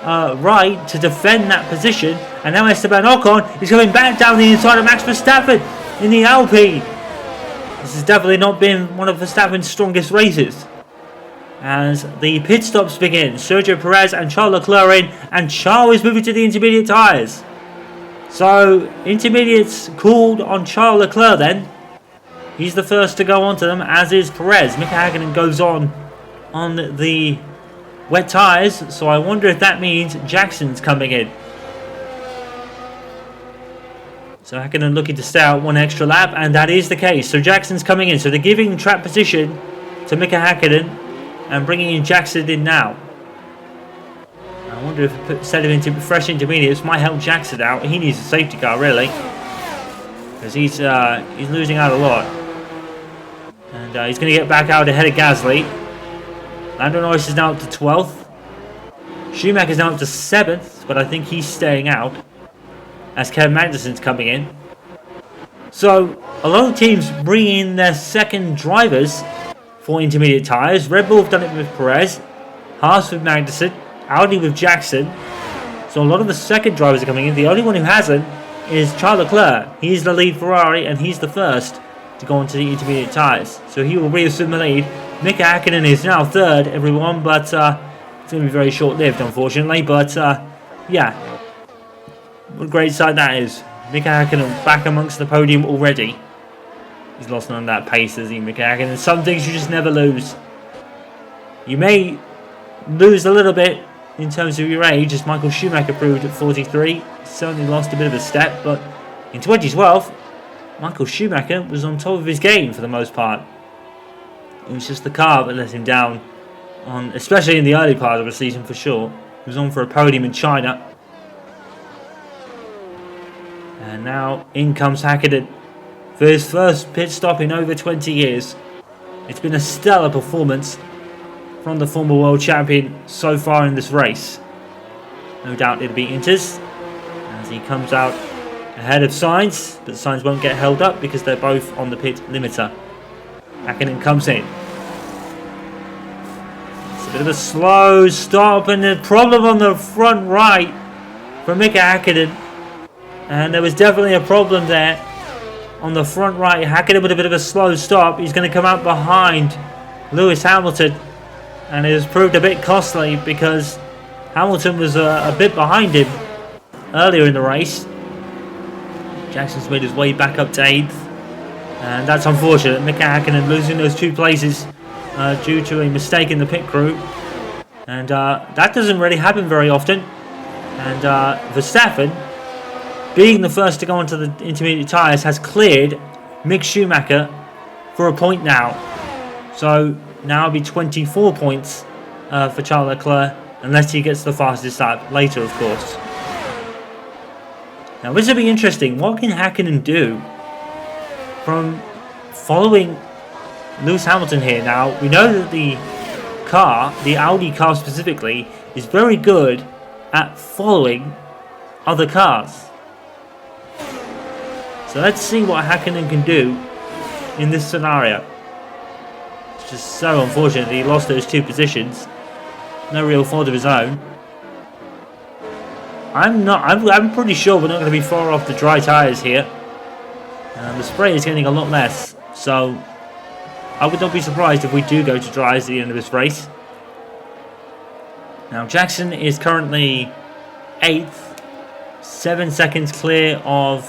right to defend that position. And now Esteban Ocon is coming back down the inside of Max Verstappen in the Alpine. This has definitely not been one of Verstappen's strongest races. As the pit stops begin, Sergio Perez and Charles Leclerc are in, and Charles is moving to the intermediate tyres. So intermediates called on Charles Leclerc then. He's the first to go onto them, as is Perez. Mika Häkkinen goes on the wet tyres, so I wonder if that means Jackson's coming in. So Häkkinen looking to stay out one extra lap, and that is the case. So Jackson's coming in. So they're giving track position to Mika Häkkinen and bringing in Jackson in now. I wonder if a set of fresh intermediates might help Jackson out. He needs a safety car, really, because he's losing out a lot. And he's going to get back out ahead of Gasly. Lando Norris is now up to 12th. Schumacher is now up to 7th, but I think he's staying out as Kevin Magnussen's coming in. So a lot of teams bringing in their second drivers for intermediate tyres. Red Bull have done it with Perez, Haas with Magnussen, Audi with Jackson. So a lot of the second drivers are coming in. The only one who hasn't is Charles Leclerc. He's the lead Ferrari and he's the first to go into the intermediate tyres. So he will reassume the lead. Mika Häkkinen is now third, everyone, but it's going to be very short-lived, unfortunately. But yeah, what a great sight that is. Mika Häkkinen back amongst the podium already. He's lost none of that pace, has he, Mika Häkkinen? Some things you just never lose. You may lose a little bit in terms of your age, as Michael Schumacher proved at 43. He certainly lost a bit of a step, but in 2012, Michael Schumacher was on top of his game for the most part. It was just the car that let him down, especially in the early part of the season for sure. He was on for a podium in China. And now in comes Hakkinen for his first pit stop in over 20 years. It's been a stellar performance from the former world champion so far in this race. No doubt it'll be Inter's as he comes out ahead of Sainz, but Sainz won't get held up because they're both on the pit limiter. Hakkinen comes in. It's a bit of a slow stop and a problem on the front right for Mika Hakkinen. And there was definitely a problem there on the front right. Hakkinen with a bit of a slow stop. He's going to come out behind Lewis Hamilton. And it has proved a bit costly because Hamilton was a bit behind him earlier in the race. Jackson's made his way back up to 8th. And that's unfortunate. Mika Hakkinen losing those 2 places due to a mistake in the pit crew. And that doesn't really happen very often. And Verstappen, being the first to go onto the intermediate tyres, has cleared Mick Schumacher for a point now. So now it'll be 24 points for Charles Leclerc, unless he gets the fastest lap later, of course. Now this will be interesting. What can Hakkinen do from following Lewis Hamilton here? Now, we know that the car, the Audi car specifically, is very good at following other cars. So let's see what Hakkinen can do in this scenario. It's just so unfortunate that he lost those 2 positions. No real fault of his own. I'm pretty sure we're not going to be far off the dry tyres here. The spray is getting a lot less, so I would not be surprised if we do go to dries at the end of this race. Now Jackson is currently 8th, 7 seconds clear of...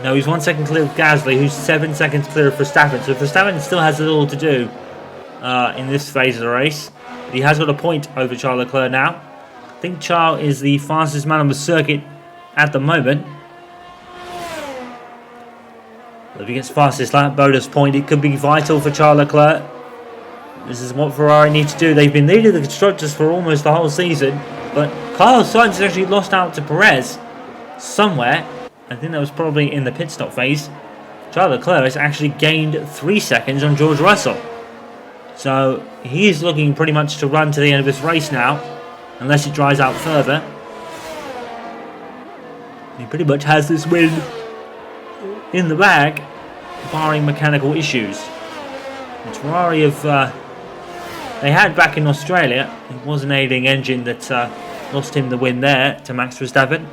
No, he's 1 second clear of Gasly, who's 7 seconds clear of Verstappen. So Verstappen still has a little to do in this phase of the race. But he has got a point over Charles Leclerc now. I think Charles is the fastest man on the circuit at the moment. But if he gets fastest lap bonus point, it could be vital for Charles Leclerc. This is what Ferrari need to do. They've been leading the constructors for almost the whole season, but Carlos Sainz has actually lost out to Perez somewhere. I think that was probably in the pit stop phase. Charles Leclerc has actually gained 3 seconds on George Russell. So he's looking pretty much to run to the end of this race now, unless it dries out further. He pretty much has this win in the bag, barring mechanical issues. Which Ferrari have... they had back in Australia. It was an aiding engine that lost him the win there to Max Verstappen.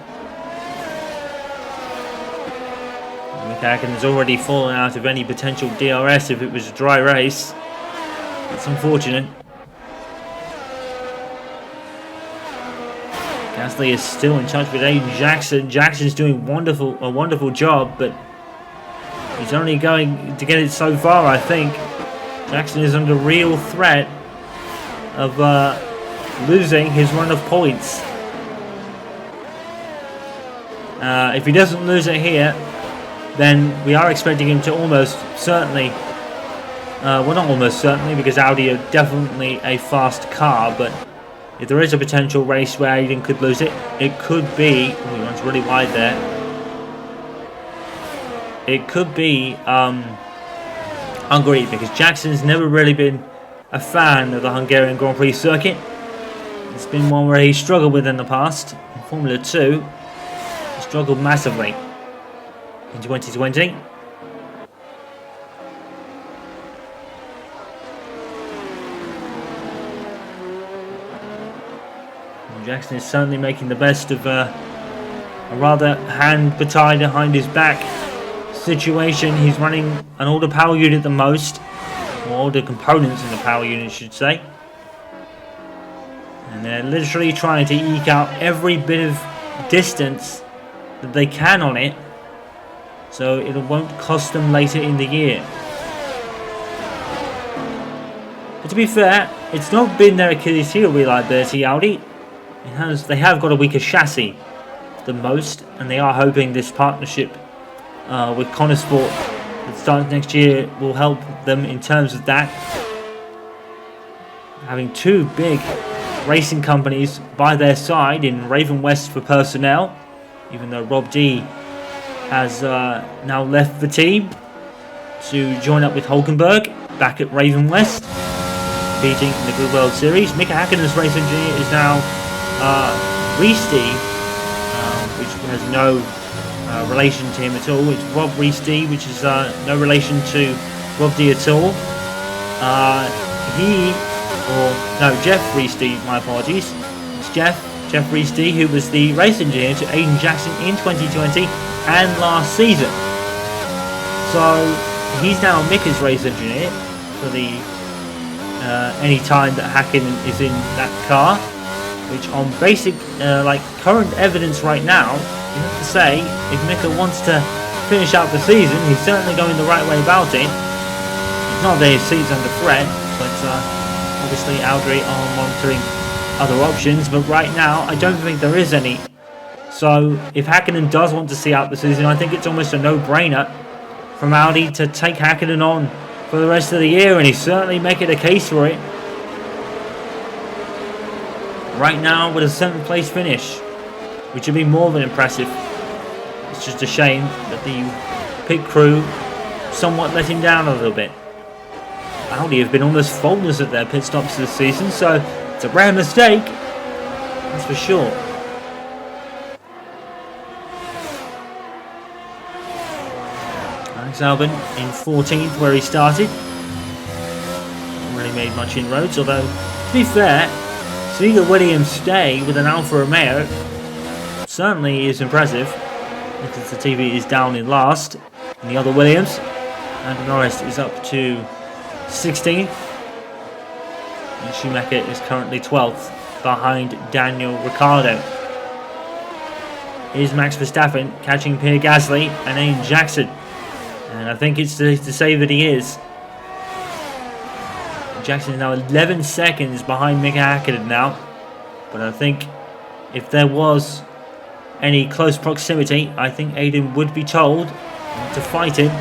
Hakkinen has already fallen out of any potential DRS if it was a dry race. That's unfortunate. Gasly is still in touch with Aiden Jackson. Jackson's doing a wonderful job, but he's only going to get it so far, I think. Jackson is under real threat of losing his run of points. If he doesn't lose it here, then we are expecting him to almost certainly, well, not almost certainly, because Audi are definitely a fast car, but if there is a potential race where Aiden could lose it, it could be... Oh, he runs really wide there. It could be Hungary, because Jackson's never really been a fan of the Hungarian Grand Prix circuit. It's been one where he struggled with in the past. In Formula 2, he struggled massively in 2020. Jackson is certainly making the best of a rather hand tied behind his back situation. He's running an older power unit the most, or older components in the power unit, I should say. And they're literally trying to eke out every bit of distance that they can on it, so it won't cost them later in the year. But to be fair, it's not been their Achilles heel reliability, Audi. They have got a weaker chassis than most, and they are hoping this partnership with Conesport that starts next year will help them in terms of that. Having two big racing companies by their side in Raven West for personnel, even though Rob D has now left the team to join up with Hulkenberg back at Raven West, competing in the Good World Series. Mika Häkkinen's race engineer is now Risti, which has no relation to him at all. It's Rob Risti, which is no relation to Rob D at all. Jeff Risti, my apologies. It's Jeff Risti, who was the race engineer to Aiden Jackson in 2020 and last season. So he's now Mika's race engineer for the any time that Häkkinen is in that car, which on basic current evidence right now, you have to say if Mika wants to finish out the season, he's certainly going the right way about it. It's not that his seat's under threat, but obviously Audi are monitoring other options, but right now I don't think there is any. So if Häkkinen does want to see out the season, I think it's almost a no-brainer from Audi to take Häkkinen on for the rest of the year, and he's certainly making a case for it. Right now with a 7th place finish, which would be more than impressive. It's just a shame that the pit crew somewhat let him down a little bit. Audi have been almost faultless at their pit stops this season, so it's a rare mistake, that's for sure. Alex Albon in 14th where he started. Not really made much inroads, although to be fair, seeing the Williams stay with an Alfa Romeo certainly is impressive, because the TV is down in last in the other Williams, and Norris is up to 16th, and Schumacher is currently 12th behind Daniel Ricciardo. Here's Max Verstappen catching Pierre Gasly and Aiden Jackson, and I think it's to say that he is. Jackson is now 11 seconds behind Mika Häkkinen now, but I think if there was any close proximity, I think Aiden would be told not to fight him.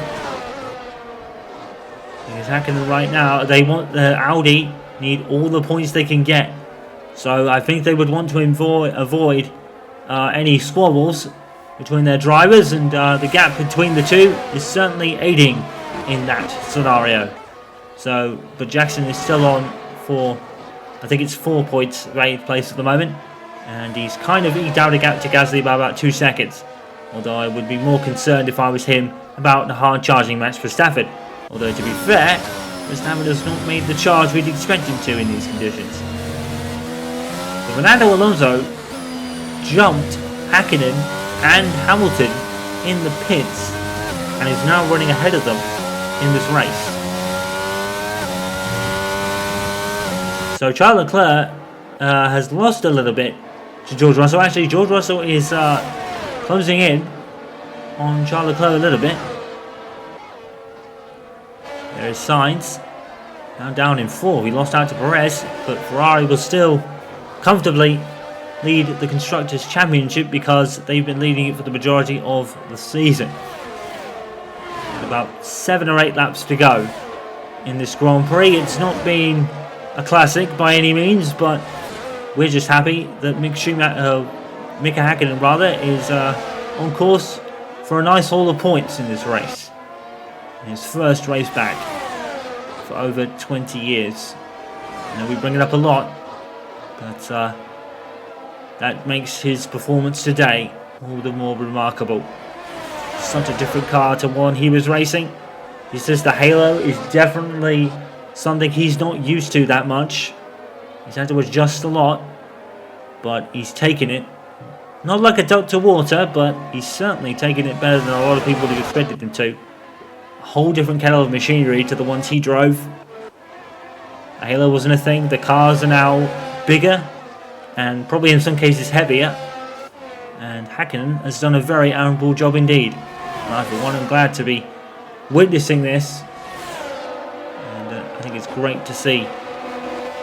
Because Häkkinen right now, they want Audi need all the points they can get, so I think they would want to avoid any squabbles between their drivers, and the gap between the two is certainly aiding in that scenario. So, but Jackson is still on for, I think it's 4 points, 8th place at the moment, and he's kind of eked out a gap to Gasly by about 2 seconds. Although I would be more concerned if I was him about the hard charging Max Verstappen. Although to be fair, Verstappen has not made the charge we'd expect him to in these conditions. But Fernando Alonso jumped Häkkinen and Hamilton in the pits, and is now running ahead of them in this race. So Charles Leclerc has lost a little bit to George Russell. Actually, George Russell is closing in on Charles Leclerc a little bit. There is Sainz now down in 4th. He lost out to Perez, but Ferrari will still comfortably lead the Constructors' Championship because they've been leading it for the majority of the season. About 7 or 8 laps to go in this Grand Prix. It's not been a classic by any means, but we're just happy that Mika Häkkinen is on course for a nice haul of points in this race. His first race back for over 20 years. I know we bring it up a lot, but that makes his performance today all the more remarkable. Such a different car to one he was racing. He says the halo is definitely something he's not used to that much. He's had to adjust a lot, but he's taken it. Not like a duck to water, but he's certainly taken it better than a lot of people have expected him to. A whole different kettle of machinery to the ones he drove. The halo wasn't a thing. The cars are now bigger and probably in some cases heavier. And Häkkinen has done a very admirable job indeed. And I, for one, am glad to be witnessing this. I think it's great to see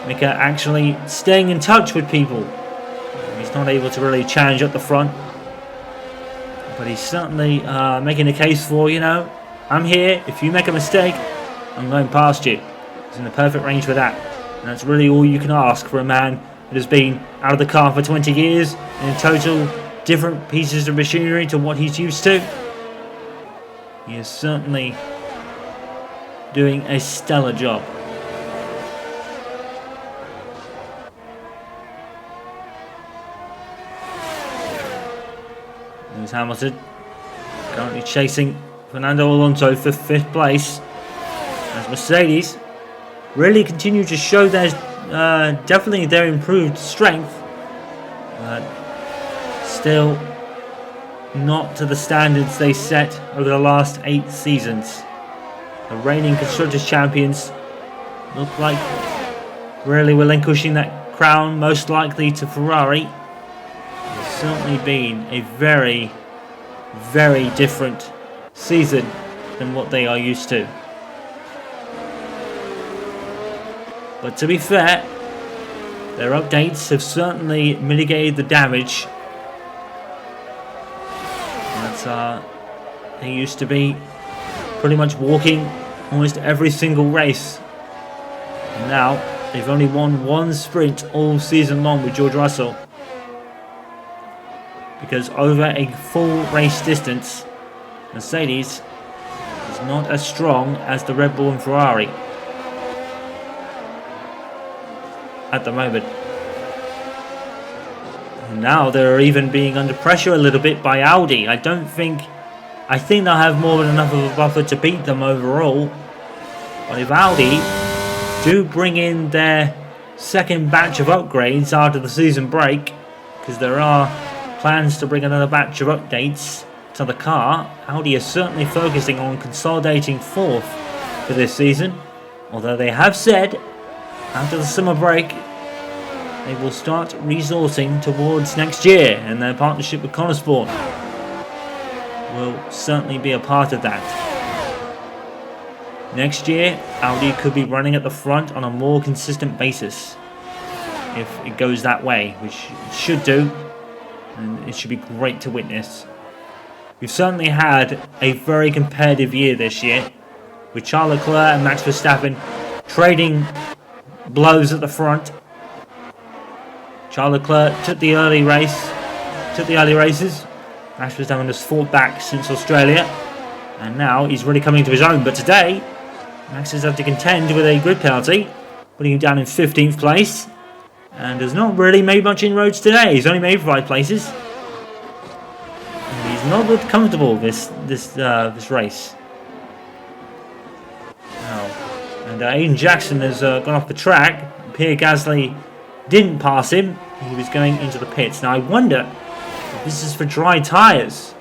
Mika actually staying in touch with people. He's not able to really challenge up the front, but he's certainly making a case for, I'm here. If you make a mistake, I'm going past you. He's in the perfect range for that. And that's really all you can ask for a man that has been out of the car for 20 years, and in total different pieces of machinery to what he's used to. He is certainly doing a stellar job. There's Hamilton, currently chasing Fernando Alonso for 5th place. As Mercedes really continue to show their definitely their improved strength, but still not to the standards they set over the last 8 seasons. The reigning constructors champions look like really relinquishing that crown, most likely to Ferrari. It's certainly been a very, very different season than what they are used to. But to be fair, their updates have certainly mitigated the damage. They used to be pretty much walking almost every single race. And now they've only won 1 sprint all season long with George Russell. Because over a full race distance, Mercedes is not as strong as the Red Bull and Ferrari at the moment. And now they're even being under pressure a little bit by Audi. I think they'll have more than enough of a buffer to beat them overall. But if Audi do bring in their second batch of upgrades after the season break, because there are plans to bring another batch of updates to the car, Audi is certainly focusing on consolidating 4th for this season. Although they have said after the summer break they will start resourcing towards next year, and their partnership with Connorsport will certainly be a part of that. Next year, Audi could be running at the front on a more consistent basis if it goes that way, which it should do, and it should be great to witness. We've certainly had a very competitive year this year, with Charles Leclerc and Max Verstappen trading blows at the front. Charles Leclerc took the early races. Max Verstappen has fought back since Australia, and now he's really coming to his own. But today, Max has had to contend with a grid penalty, putting him down in 15th place, and has not really made much inroads today. He's only made 5 places, and he's not looked comfortable this race. And Aiden Jackson has gone off the track. Pierre Gasly didn't pass him. He was going into the pits. Now I wonder if this is for dry tyres.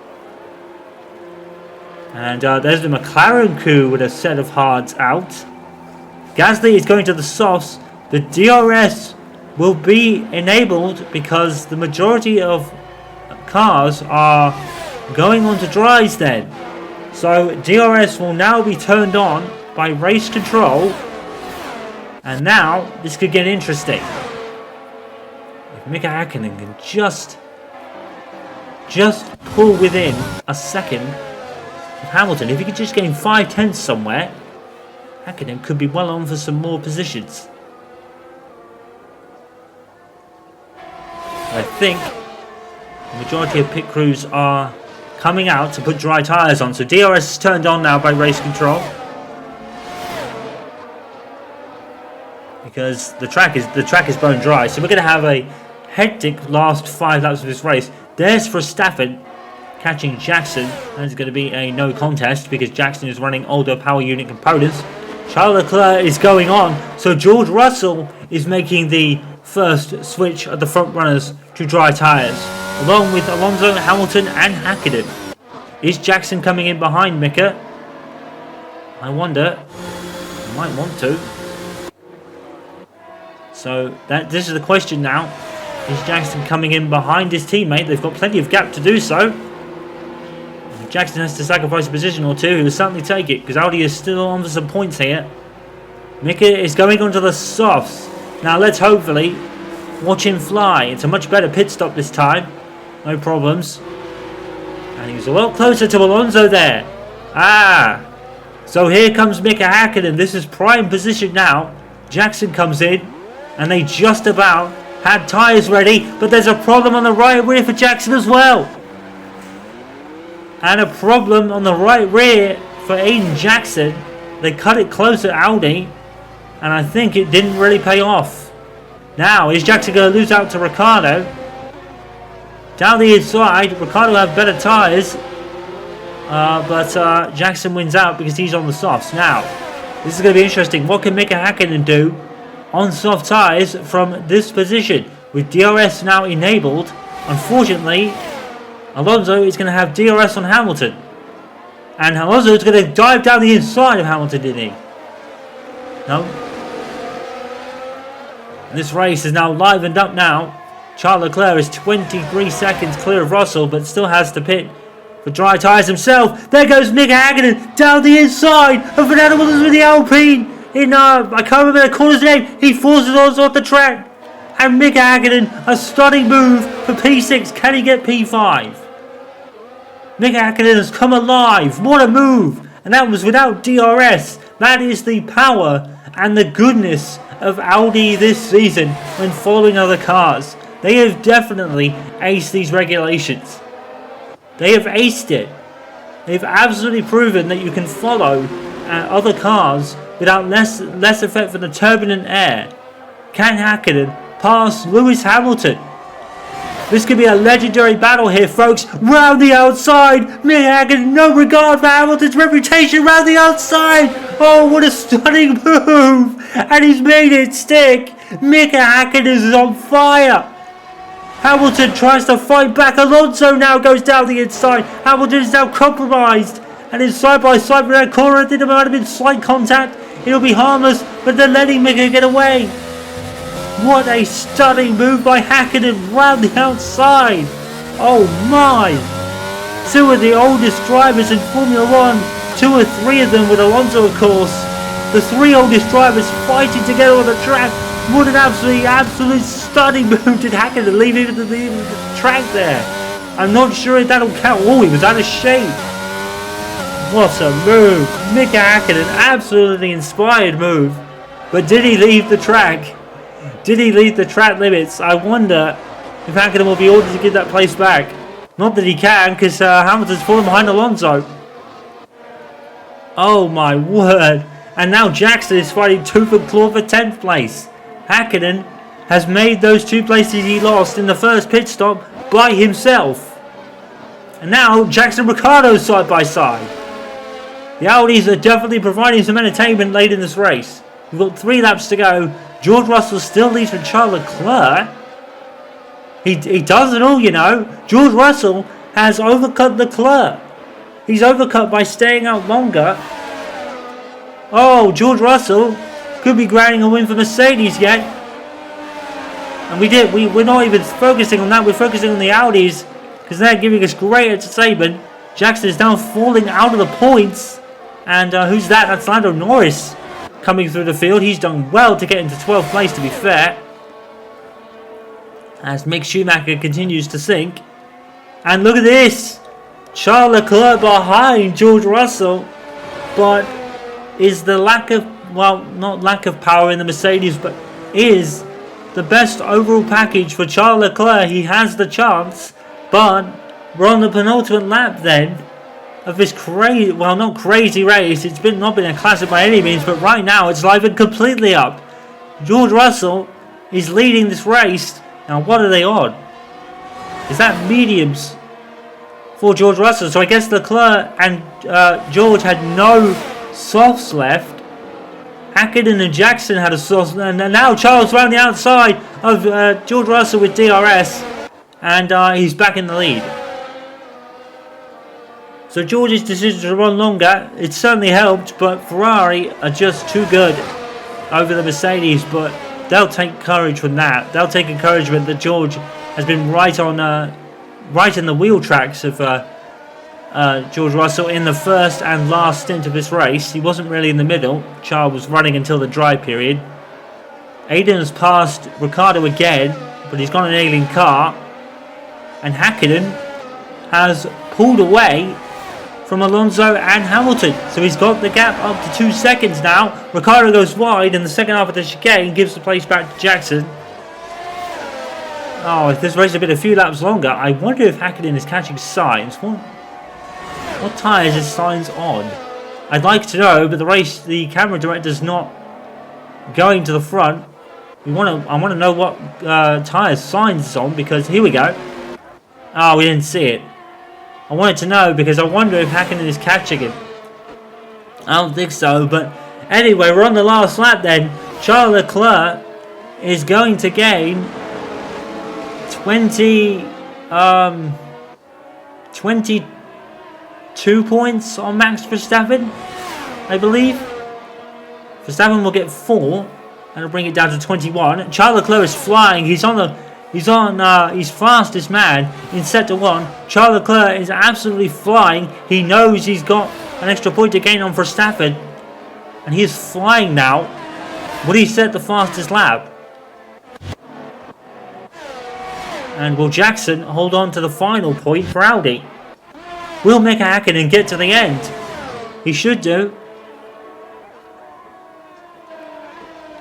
And there's the McLaren crew with a set of hards out. Gasly is going to the softs. The DRS will be enabled because the majority of cars are going on to dries then. So DRS will now be turned on by race control. And now this could get interesting. If Mika Hakkinen can just pull within a second of Hamilton, if he could just gain 5/10 somewhere, Hakkinen could be well on for some more positions. I think the majority of pit crews are coming out to put dry tyres on, so DRS is turned on now by race control. Because the track is bone dry, so we're going to have a hectic last 5 laps of this race. There's Verstappen catching Jackson. That's going to be a no contest because Jackson is running older power unit components. Charles Leclerc is going on, so George Russell is making the first switch of the front runners to dry tyres, along with Alonso, Hamilton and Hakkinen. Is Jackson coming in behind Mika? I wonder. He might want to. So this is the question now. Is Jackson coming in behind his teammate? They've got plenty of gap to do so. If Jackson has to sacrifice a position or two, he will certainly take it because Audi is still on for some points here. Mika is going onto the softs. Now let's hopefully watch him fly. It's a much better pit stop this time. No problems. And he was a lot closer to Alonso there. So here comes Mika Hakkinen. This is prime position now. Jackson comes in. And they just about had tyres ready. But there's a problem on the right rear for Jackson as well. And a problem on the right rear for Aiden Jackson. They cut it close at Audi, and I think it didn't really pay off. Now, is Jackson going to lose out to Ricciardo? Down the inside, Ricciardo have better tyres, but Jackson wins out because he's on the softs. Now, this is going to be interesting. What can Mika Häkkinen do on soft tyres from this position? With DRS now enabled, unfortunately, Alonso is going to have DRS on Hamilton. And Alonso is going to dive down the inside of Hamilton, didn't he? No. And this race is now livened up now. Charles Leclerc is 23 seconds clear of Russell, but still has to pit for dry tyres himself. There goes Mika Häkkinen down the inside of Fernando Alonso with the Alpine. I can't remember the corner's name. He forces Alonso off the track. And Mika Häkkinen, a stunning move for P6. Can he get P5? Mika Häkkinen has come alive. What a move. And that was without DRS. That is the power and the goodness of Audi this season when following other cars. They have definitely aced these regulations. They have aced it. They've absolutely proven that you can follow other cars without less effect from the turbulent air. Can Häkkinen pass Lewis Hamilton? This could be a legendary battle here, folks. Round the outside. Mika Häkkinen, no regard for Hamilton's reputation. Round the outside. Oh, what a stunning move. And he's made it stick. Mika Häkkinen is on fire. Hamilton tries to fight back. Alonso now goes down the inside. Hamilton is now compromised. And is side by side with that corner. I think there might have been slight contact. It'll be harmless, but they're letting Mika get away. What a stunning move by Häkkinen round the outside. Oh my. Two of the oldest drivers in Formula 1. 2 or 3 of them with Alonso, of course. The 3 oldest drivers fighting together on the track. What an absolute stunning move did Häkkinen leave him to the track there. I'm not sure if that'll count. Oh, he was out of shape. What a move. Mika Häkkinen, absolutely inspired move. But did he leave the track? Did he leave the track limits? I wonder if Häkkinen will be ordered to give that place back. Not that he can, because Hamilton's fallen behind Alonso. Oh my word. And now Jackson is fighting tooth and claw for 10th place. Häkkinen has made those 2 places he lost in the first pit stop by himself. And now Jackson and Ricciardo side by side. The Audis are definitely providing some entertainment late in this race. We've got 3 laps to go. George Russell still leads from Charles Leclerc. He does it all, you know. George Russell has overcut Leclerc. He's overcut by staying out longer. Oh, George Russell could be grabbing a win for Mercedes yet. And we're not even focusing on that. We're focusing on the Audis because they're giving us great entertainment. Jackson is now falling out of the points. And who's that? That's Lando Norris coming through the field. He's done well to get into 12th place, to be fair. As Mick Schumacher continues to sink. And look at this. Charles Leclerc behind George Russell. But is the lack of, well, not lack of power in the Mercedes, but is the best overall package for Charles Leclerc. He has the chance, but we're on the penultimate lap then of this crazy, well, not crazy race. It's not been a classic by any means, but right now it's livened completely up. George Russell is leading this race. Now, what are they on? Is that mediums for George Russell? So I guess Leclerc and George had no softs left. Häkkinen and Jackson had a soft, and now Charles around the outside of George Russell with DRS, and he's back in the lead. So George's decision to run longer, it certainly helped, but Ferrari are just too good over the Mercedes, but they'll take courage from that. They'll take encouragement that George has been right in the wheel tracks of George Russell in the first and last stint of this race. He wasn't really in the middle. Charles was running until the dry period. Aiden has passed Ricciardo again, but he's got an ailing car. And Häkkinen has pulled away from Alonso and Hamilton. So he's got the gap up to 2 seconds now. Ricciardo goes wide in the second half of the chicane, gives the place back to Jackson. Oh, if this race had been a few laps longer, I wonder if Häkkinen is catching signs. What? What tyres is Sainz on? I'd like to know, but the camera director's not going to the front. I want to know what tyres Sainz is on, because here we go. Oh, we didn't see it. I wanted to know because I wonder if Hakkinen is catching him. I don't think so, but anyway, we're on the last lap then. Charles Leclerc is going to gain 22 points on Max Verstappen, I believe. Verstappen will get 4, and it'll bring it down to 21. Charles Leclerc is flying. He's fastest man in sector 1. Charles Leclerc is absolutely flying. He knows he's got an extra point to gain on Verstappen, and he is flying now. Will he set the fastest lap? And will Jackson hold on to the final point for Audi? Will Mika Hakkinen get to the end? He should do.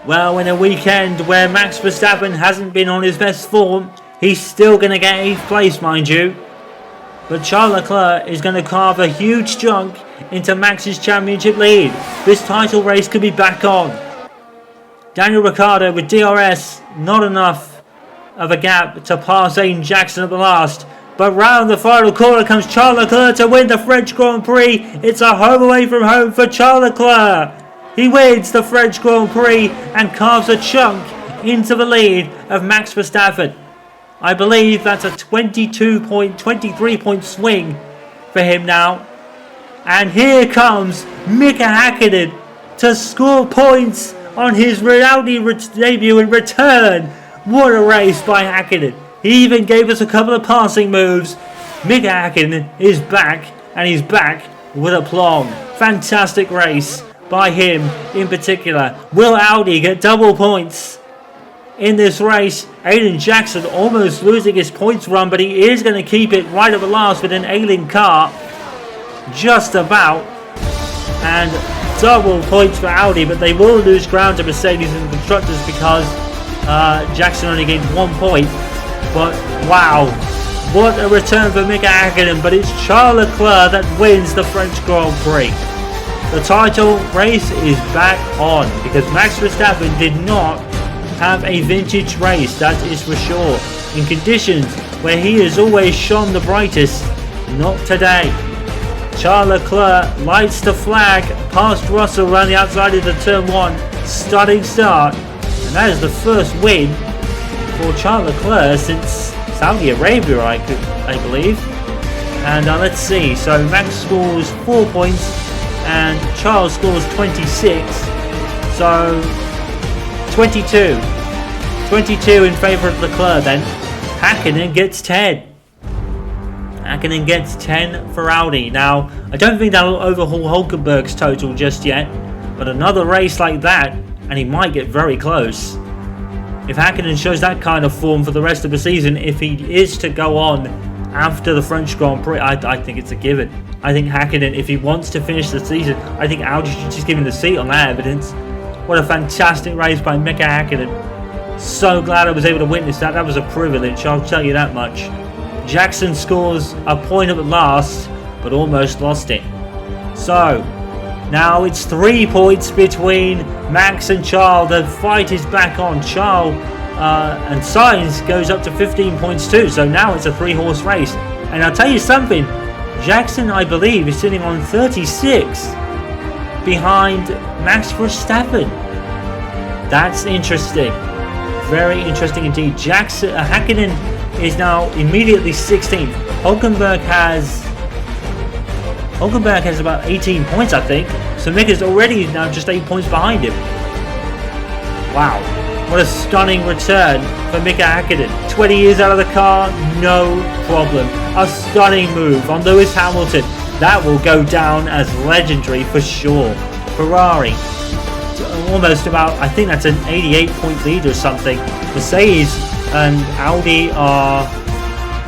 Well, in a weekend where Max Verstappen hasn't been on his best form, he's still going to get 8th place, mind you. But Charles Leclerc is going to carve a huge chunk into Max's championship lead. This title race could be back on. Daniel Ricciardo with DRS, not enough of a gap to pass Aiden Jackson at the last. But round the final corner comes Charles Leclerc to win the French Grand Prix. It's a home away from home for Charles Leclerc. He wins the French Grand Prix and carves a chunk into the lead of Max Verstappen. I believe that's a 23 point swing for him now. And here comes Mika Hakkinen to score points on his Audi debut in return. What a race by Hakkinen. He even gave us a couple of passing moves. Mika Hakkinen is back, and he's back with aplomb. Fantastic race by him in particular. Will Audi get double points in this race? Aiden Jackson almost losing his points run, but he is going to keep it right at the last with an ailing car. Just about. And double points for Audi, but they will lose ground to Mercedes and the constructors because Jackson only gained 1 point. But wow, what a return for Mika Hakkinen. But it's Charles Leclerc that wins the French Grand Prix. The title race is back on because Max Verstappen did not have a vintage race, that is for sure. In conditions where he has always shone the brightest, not today. Charles Leclerc lights the flag past Russell around the outside of the turn 1. Stunning start. And that is the first win for Charles Leclerc since Saudi Arabia, I believe. And let's see. So Max scores 4 points and Charles scores 26. So 22. 22 in favour of Leclerc then. Hakkinen gets 10. Hakkinen gets 10 for Audi. Now, I don't think that'll overhaul Hulkenberg's total just yet, but another race like that, and he might get very close. If Hakkinen shows that kind of form for the rest of the season, if he is to go on after the French Grand Prix, I think it's a given. I think Hakkinen, if he wants to finish the season, I think Audi should just give him the seat on that evidence. What a fantastic race by Mika Hakkinen. So glad I was able to witness that. That was a privilege, I'll tell you that much. Jackson scores a point at the last, but almost lost it. So, now it's 3 points between Max and Charles. The fight is back on. Charles and Sainz goes up to 15 points too. So now it's a 3-horse race. And I'll tell you something. Jackson, I believe, is sitting on 36 behind Max Verstappen. That's interesting. Very interesting indeed. Hakkinen is now immediately 16th. Hulkenberg has about 18 points, I think. So Mika's already now just 8 points behind him. Wow. What a stunning return for Mika Hakkinen. 20 years out of the car, no problem. A stunning move on Lewis Hamilton. That will go down as legendary for sure. Ferrari. Almost about, I think that's an 88 point lead or something. Mercedes and Audi are,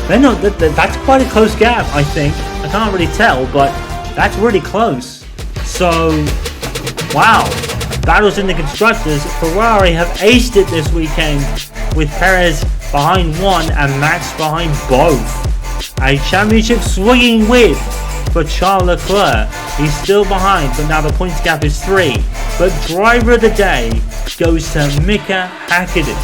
that's quite a close gap, I think. I can't really tell, but that's really close. So, wow. Battles in the constructors. Ferrari have aced it this weekend with Perez behind one and Max behind both. A championship swinging win for Charles Leclerc. He's still behind, but now the points gap is 3. But driver of the day goes to Mika Hakkinen.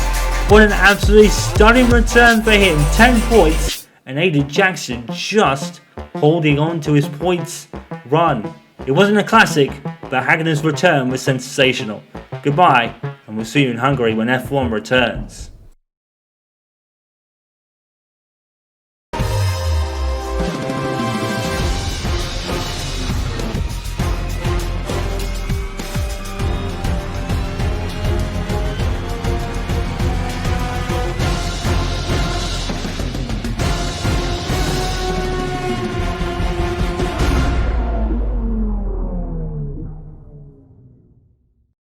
What an absolutely stunning return for him, 10 points, and Aiden Jackson just holding on to his points run. It wasn't a classic, but Hakkinen's return was sensational. Goodbye, and we'll see you in Hungary when F1 returns.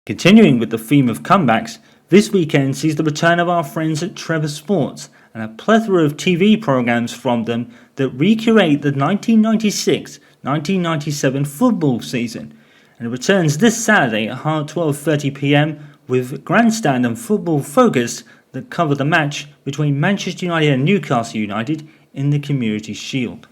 Continuing with the theme of comebacks, this weekend sees the return of our friends at Trevor Sports and a plethora of TV programmes from them that recreate the 1996-1997 football season, and it returns this Saturday at 12:30pm with Grandstand and Football Focus that cover the match between Manchester United and Newcastle United in the Community Shield.